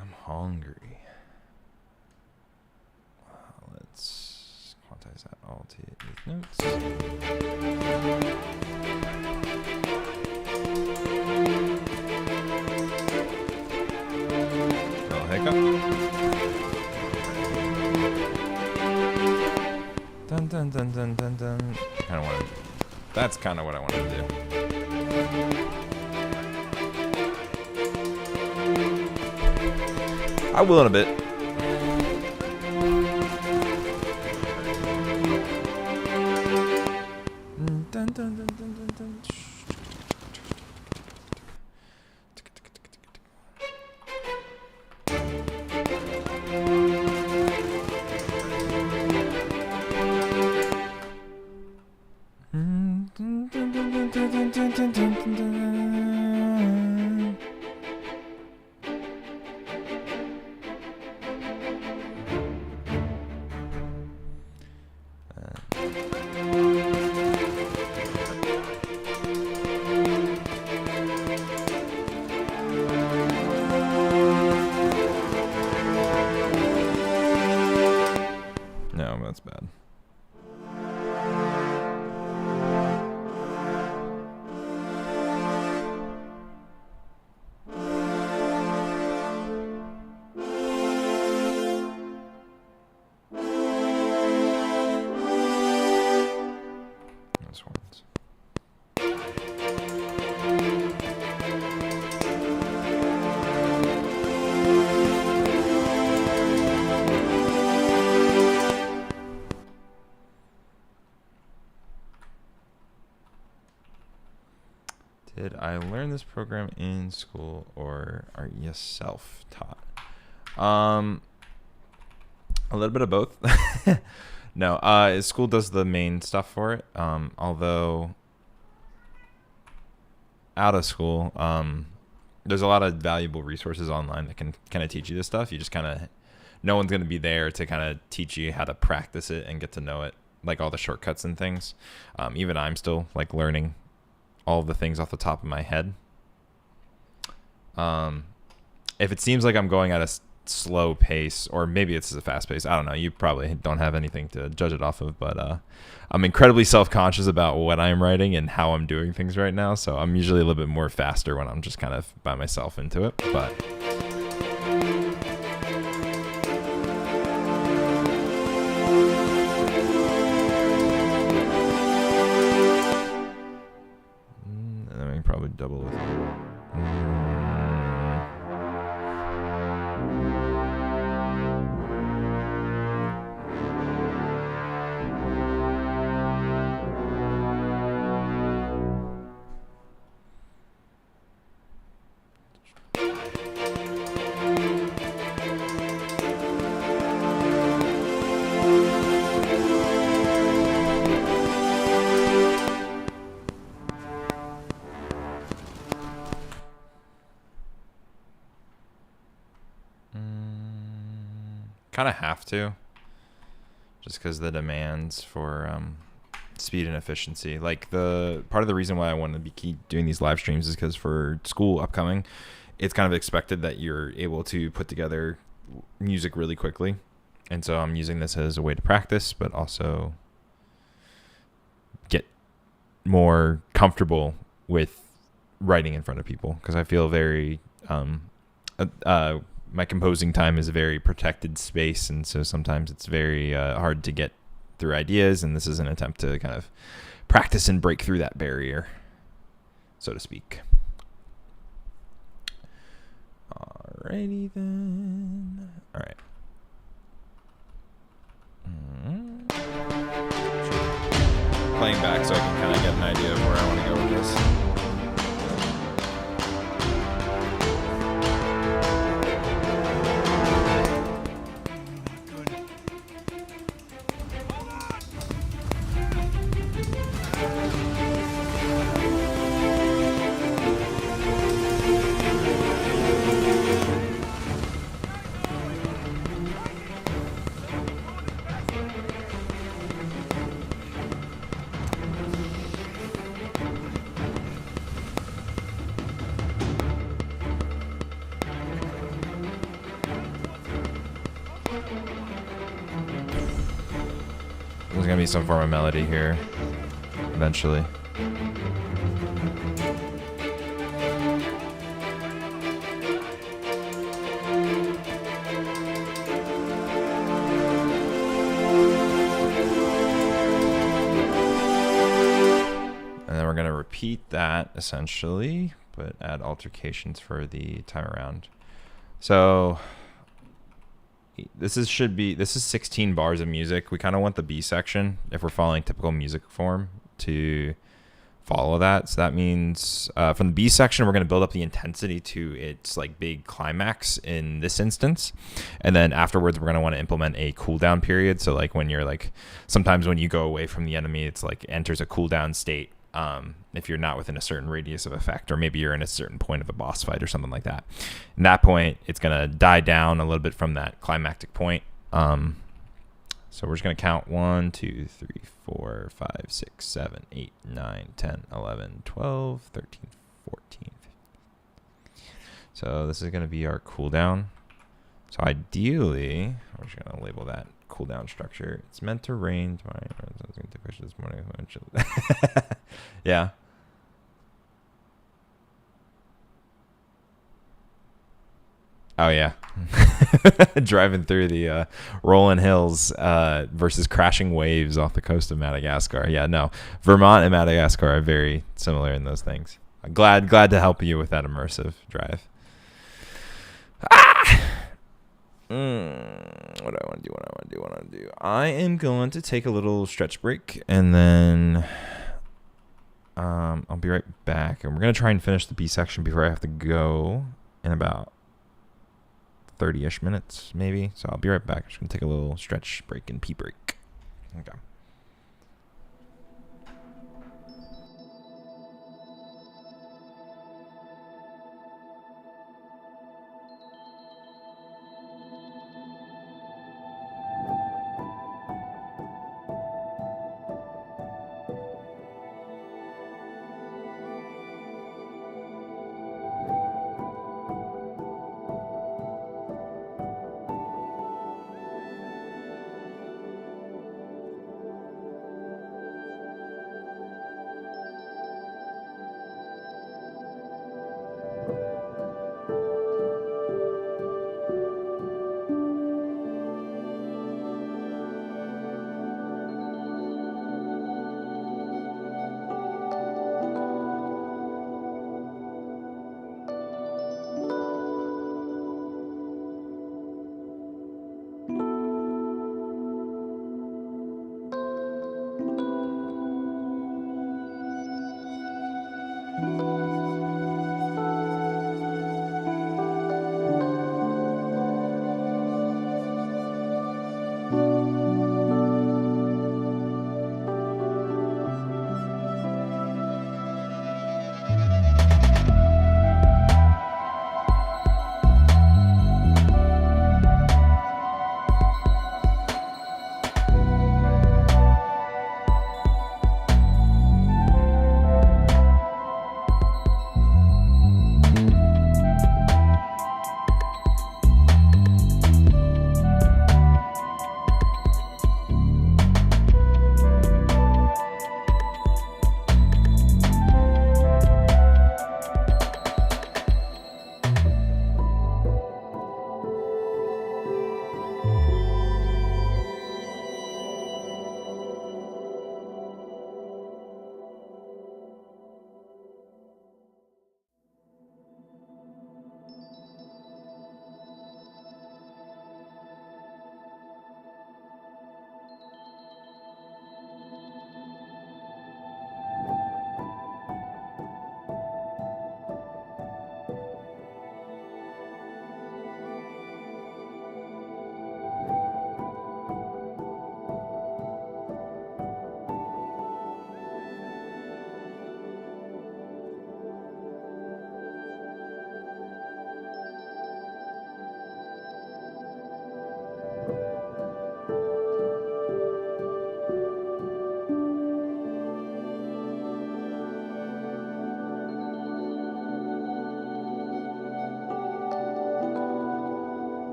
I'm hungry. Let's quantize that all to these notes. Little hiccup. Dun dun dun dun dun dun. That's kind of what I wanted to do. I will in a bit. Dun, dun, dun, dun, dun, dun. No, that's bad. Those ones. Did I learn this program in school or are you self-taught? A little bit of both. No, school does the main stuff for it. Although out of school, there's a lot of valuable resources online that can kind of teach you this stuff. You just kind of, no one's going to be there to kind of teach you how to practice it and get to know it, like all the shortcuts and things. Even I'm still like learning all of the things off the top of my head. If it seems like I'm going at a slow pace, or maybe it's a fast pace, I don't know. You probably don't have anything to judge it off of, but I'm incredibly self-conscious about what I'm writing and how I'm doing things right now. So I'm usually a little bit more faster when I'm just kind of by myself into it. But kind of have to, just because the demands for speed and efficiency. Like the part of the reason why I want to keep doing these live streams is because for school upcoming, it's kind of expected that you're able to put together music really quickly, and so I'm using this as a way to practice, but also get more comfortable with writing in front of people, because I feel very my composing time is a very protected space, and so sometimes it's very hard to get through ideas, and this is an attempt to kind of practice and break through that barrier, so to speak. Alrighty then. Alright. Playing back so I can kind of get an idea of where I want to go with this. There's gonna be some form of melody here eventually. And then we're gonna repeat that essentially, but add altercations for the time around. So this is 16 bars of music. We kind of want the B section, if we're following typical music form, to follow that. So that means from the B section, we're going to build up the intensity to its like big climax in this instance, and then afterwards we're going to want to implement a cooldown period. So like when you're like, sometimes when you go away from the enemy, it's like enters a cooldown state. If you're not within a certain radius of effect, or maybe you're in a certain point of a boss fight or something like that. In that point, it's going to die down a little bit from that climactic point. So we're just going to count 1, 2, 3, 4, 5, 6, 7, 8, 9, 10, 11, 12, 13, 14, 15. So this is going to be our cooldown. So ideally, we're just going to label that cooldown structure. It's meant to range. This morning. Yeah. Oh yeah. Driving through the rolling hills versus crashing waves off the coast of Madagascar. Yeah, no. Vermont and Madagascar are very similar in those things. I'm glad to help you with that immersive drive. What do I want to do? I am going to take a little stretch break, and then I'll be right back. And we're going to try and finish the B section before I have to go in about 30-ish minutes, maybe. So I'll be right back. I'm just going to take a little stretch break and pee break. Okay.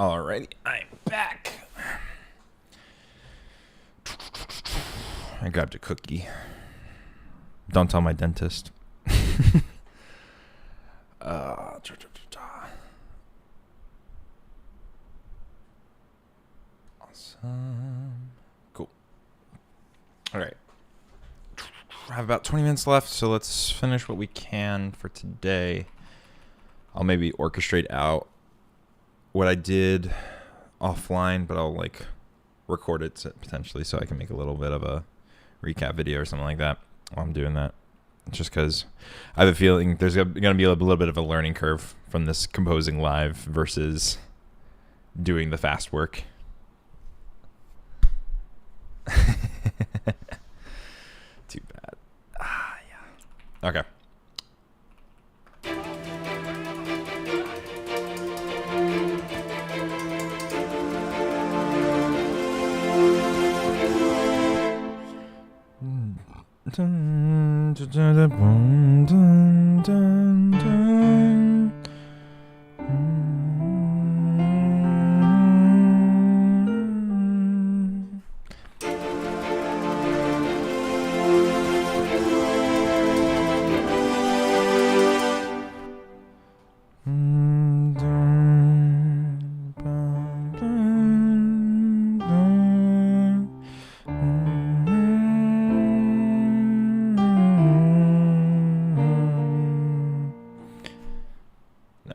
Alrighty, I'm back. I grabbed a cookie. Don't tell my dentist. Awesome. Cool. All right. I have about 20 minutes left, so let's finish what we can for today. I'll maybe orchestrate out what I did offline, but I'll like record it potentially so I can make a little bit of a recap video or something like that while I'm doing that. Just because I have a feeling there's going to be a little bit of a learning curve from this composing live versus doing the fast work. Too bad. Yeah. Okay. Dun, dun, dun, dun, dun, dun, dun. No.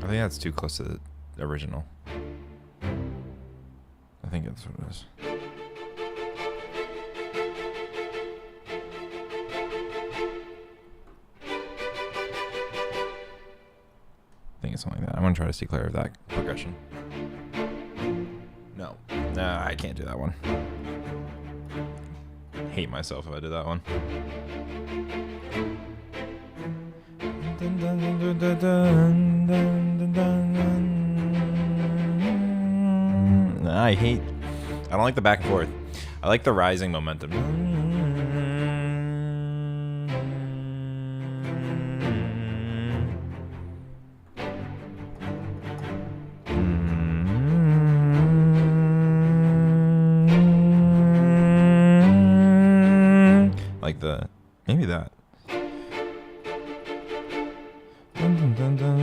I think that's too close to the original. I think that's what it is. I think it's something like that. I'm going to try to stay clear of that progression. No. Nah, I can't do that one. Hate myself if I did that one. I don't like the back and forth. I like the rising momentum. Like the, maybe that. Dun, dun, dun, dun.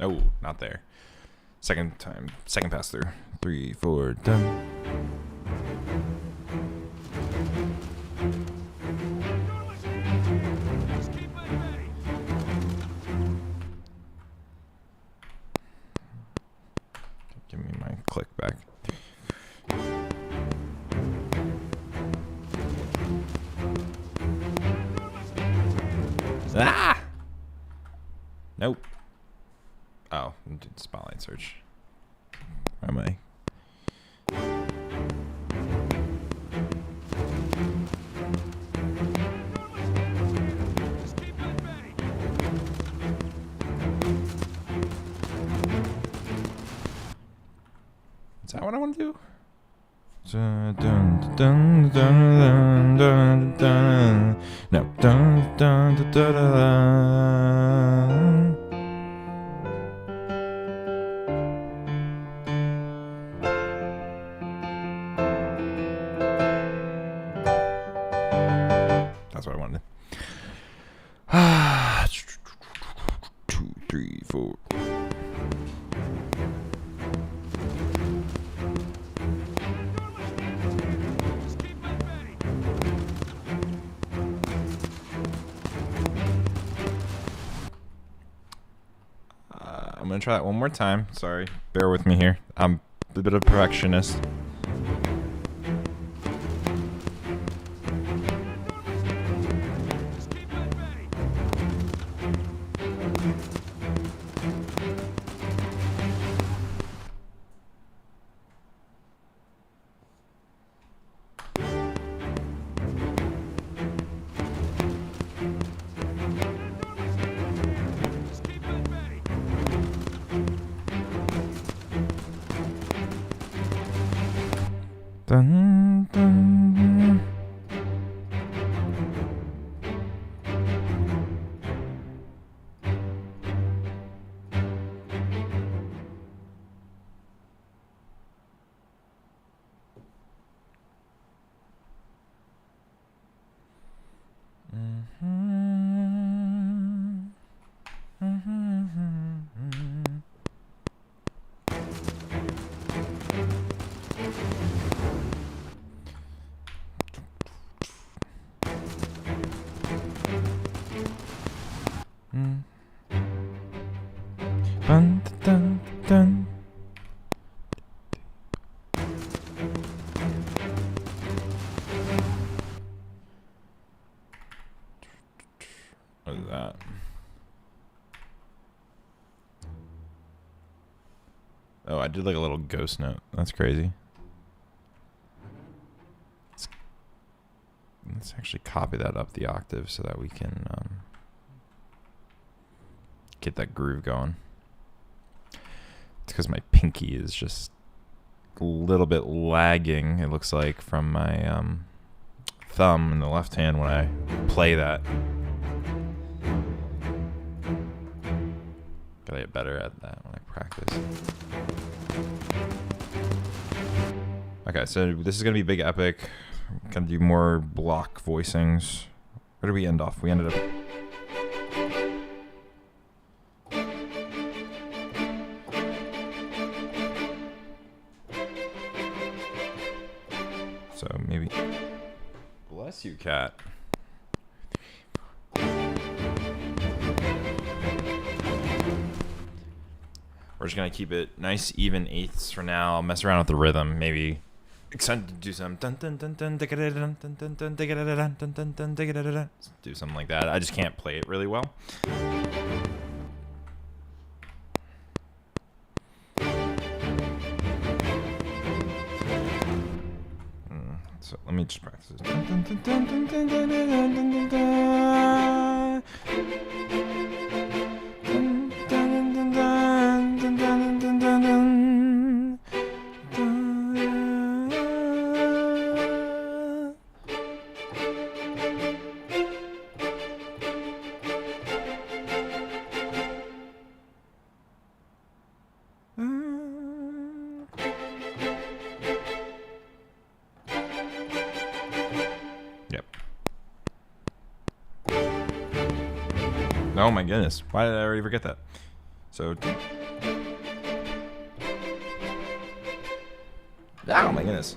Oh, not there. Second time. Second pass through. 3, 4, done. Give me my click back. Ah! Nope. Oh, spotlight search. Where am I? Is that what I want to do? Dun, dun, dun, dun, dun, dun. No. Dun, dun, dun, dun, dun. That's what I wanted. 2, 3, 4. I'm gonna try that one more time. Sorry, bear with me here. I'm a bit of a perfectionist.
Just keep it ready. Just keep it ready.
Dun, dun, dun. Dun, dun, dun. What is that? Oh, I did like a little ghost note. That's crazy. Let's actually copy that up the octave so that we can get that groove going. It's because my pinky is just a little bit lagging, it looks like, from my thumb in the left hand when I play that. Gotta get better at that when I practice. Okay, so this is gonna be big epic. Gonna do more block voicings. Where did we end off? We ended up. So maybe. Bless you, cat. We're just gonna keep it nice, even eighths for now. I'll mess around with the rhythm, maybe. Excited to do some dun dun dun dun dun dun dun dun dun dun dun dun dun. Do something like that. I just can't play it really well. So let me just practice this. Dun dun dun dun dun dun dun dun dun dun. Yep. Oh my goodness. Why did I already forget that? So. Oh my goodness.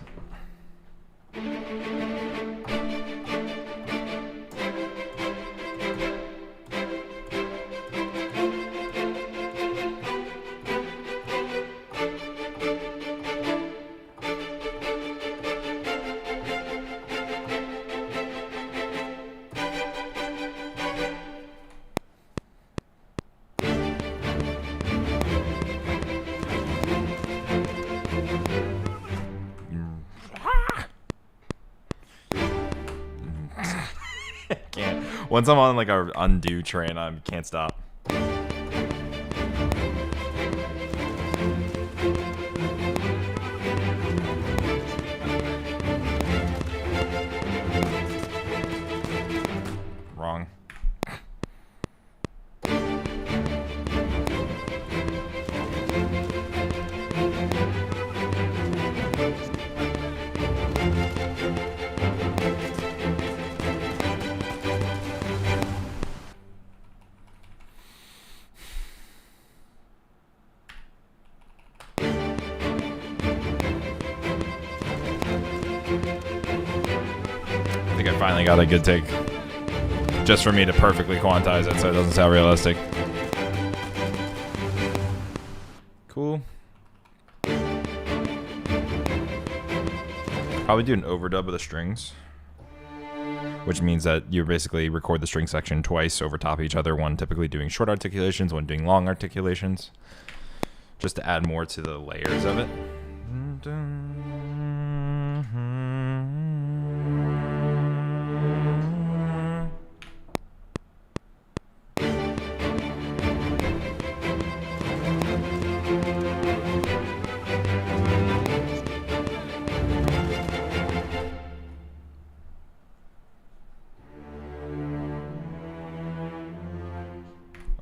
Can't. Once I'm on like a undo train, I can't stop. Wrong. I think I finally got a good take. Just for me to perfectly quantize it so it doesn't sound realistic. cool. Probably do an overdub of the strings, which means that you basically record the string section twice over top of each other, one typically doing short articulations, one doing long articulations, just to add more to the layers of it.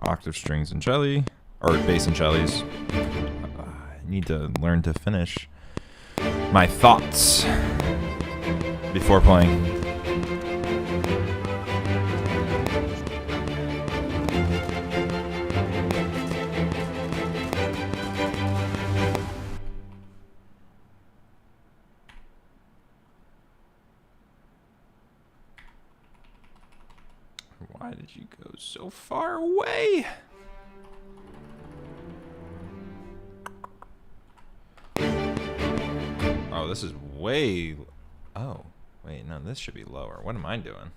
Octave strings and cello, or bass and cellos. I need to learn to finish my thoughts before playing. Why did you go so far away? Oh, this is way... Oh, wait, no, this should be lower. What am I doing?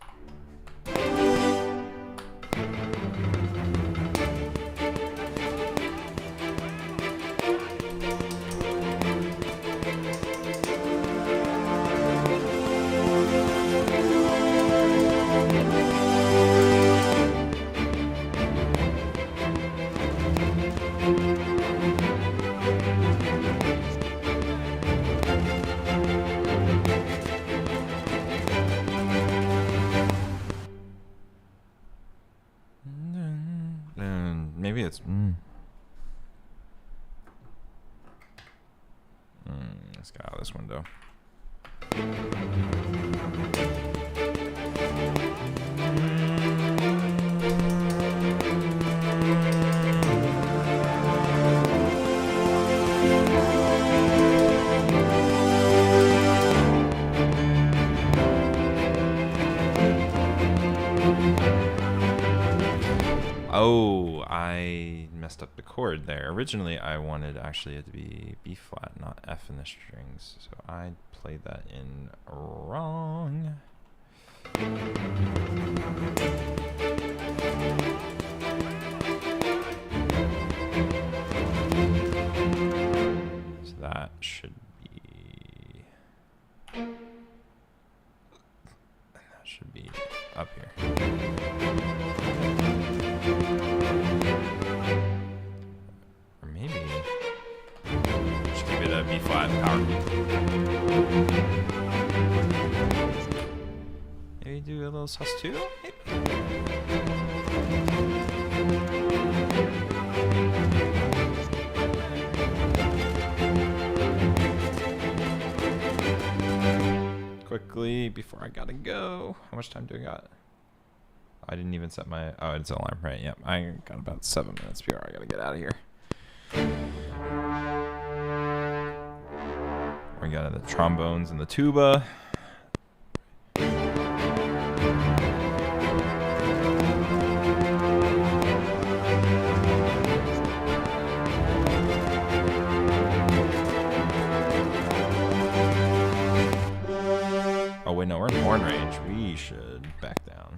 Maybe it's... Let's get out of this window. Oh, I messed up the chord there. Originally, I wanted actually it to be B flat, not F in the strings. So I played that in wrong. So that should be... That should be up here. Or maybe just give it a B flat power. Maybe do a little sus2. Quickly before I gotta go. How much time do I got? I didn't even set my... Oh, it's an alarm, right? Yep. I got about 7 minutes before I gotta get out of here. We got the trombones and the tuba. Oh, wait, no, we're in horn range. We should back down.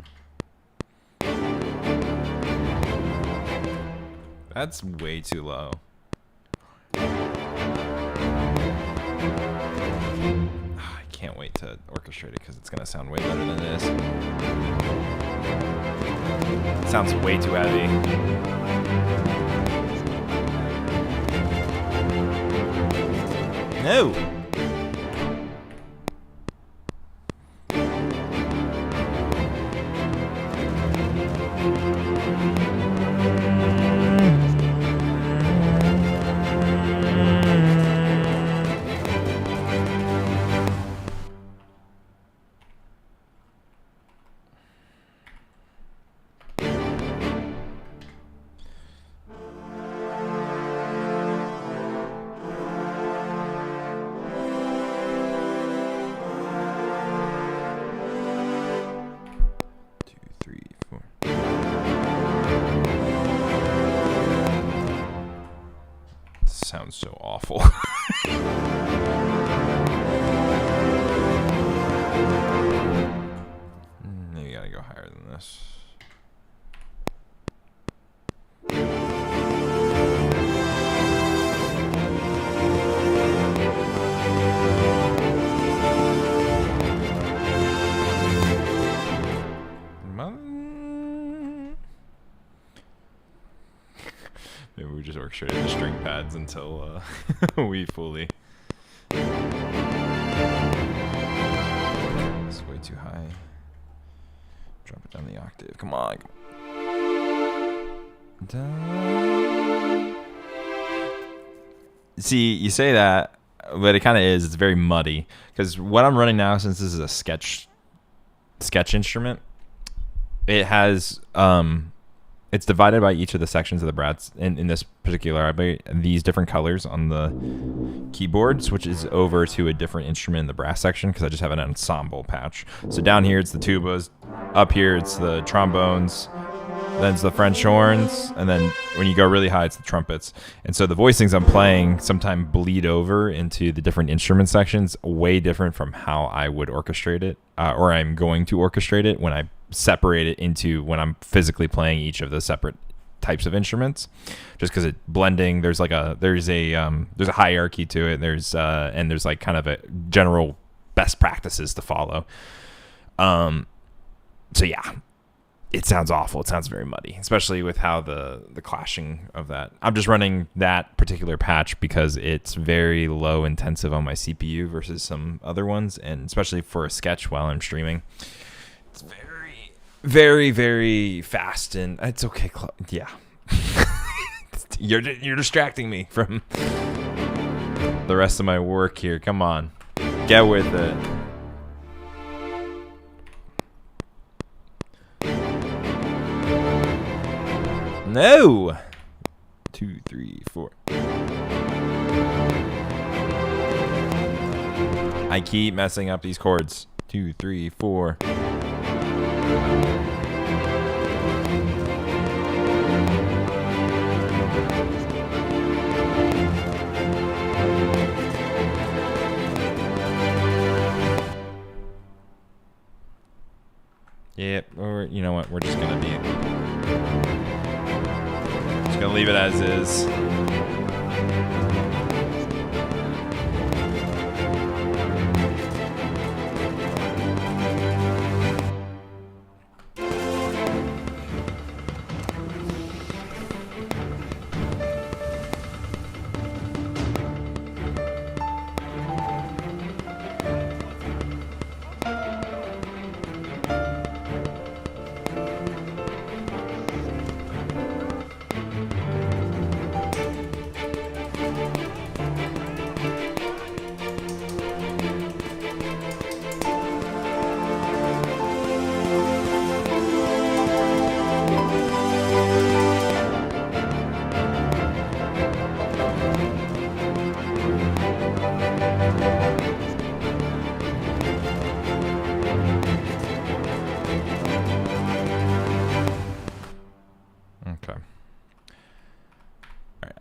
That's way too low. I can't wait to orchestrate it because it's going to sound way better than this. It sounds way too heavy. No! sounds so awful. You gotta go higher than this. Maybe we just orchestrated the string pads until we fully. It's way too high. Drop it down the octave. Come on. See, you say that, but it kind of is. It's very muddy because what I'm running now, since this is a sketch instrument, it has it's divided by each of the sections of the brass. In this particular, I buy these different colors on the keyboard switches over to a different instrument in the brass section because I just have an ensemble patch. So down here it's the tubas, up here it's the trombones, then it's the French horns, and then when you go really high it's the trumpets. And so the voicings I'm playing sometimes bleed over into the different instrument sections, way different from how I would orchestrate it, or I'm going to orchestrate it when I separate it into when I'm physically playing each of the separate types of instruments, just because it blending there's a hierarchy to it. There's like kind of a general best practices to follow. So yeah, it sounds awful. It sounds very muddy, especially with how the clashing of that. I'm just running that particular patch because it's very low intensive on my CPU versus some other ones, and especially for a sketch while I'm streaming, it's very, very, very fast. And it's okay. Yeah, you're distracting me from the rest of my work here. Come on, get with it. No. 2, 3, 4. I keep messing up these chords. 2, 3, 4. Yep. Or you know what? We're just gonna be. Gonna leave it as is.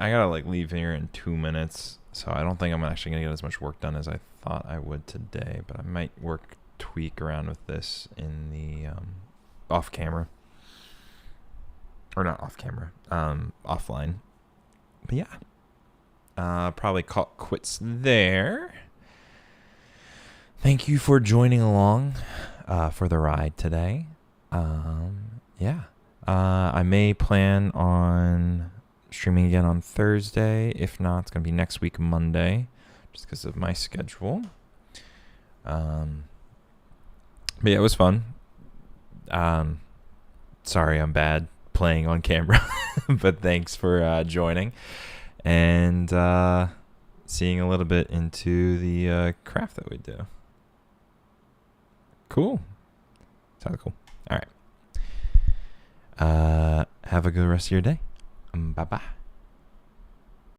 I gotta leave here in 2 minutes, so I don't think I'm actually gonna get as much work done as I thought I would today, but I might tweak around with this in the off camera, or not off camera, offline. But yeah, probably call it quits there. Thank you for joining along for the ride today. Yeah, I may plan on streaming again on Thursday. If not, it's gonna be next week Monday, just because of my schedule. But yeah, it was fun. Sorry, I'm bad playing on camera, but thanks for joining and seeing a little bit into the craft that we do. Cool. Sounds cool. All right. Have a good rest of your day. Bye-bye.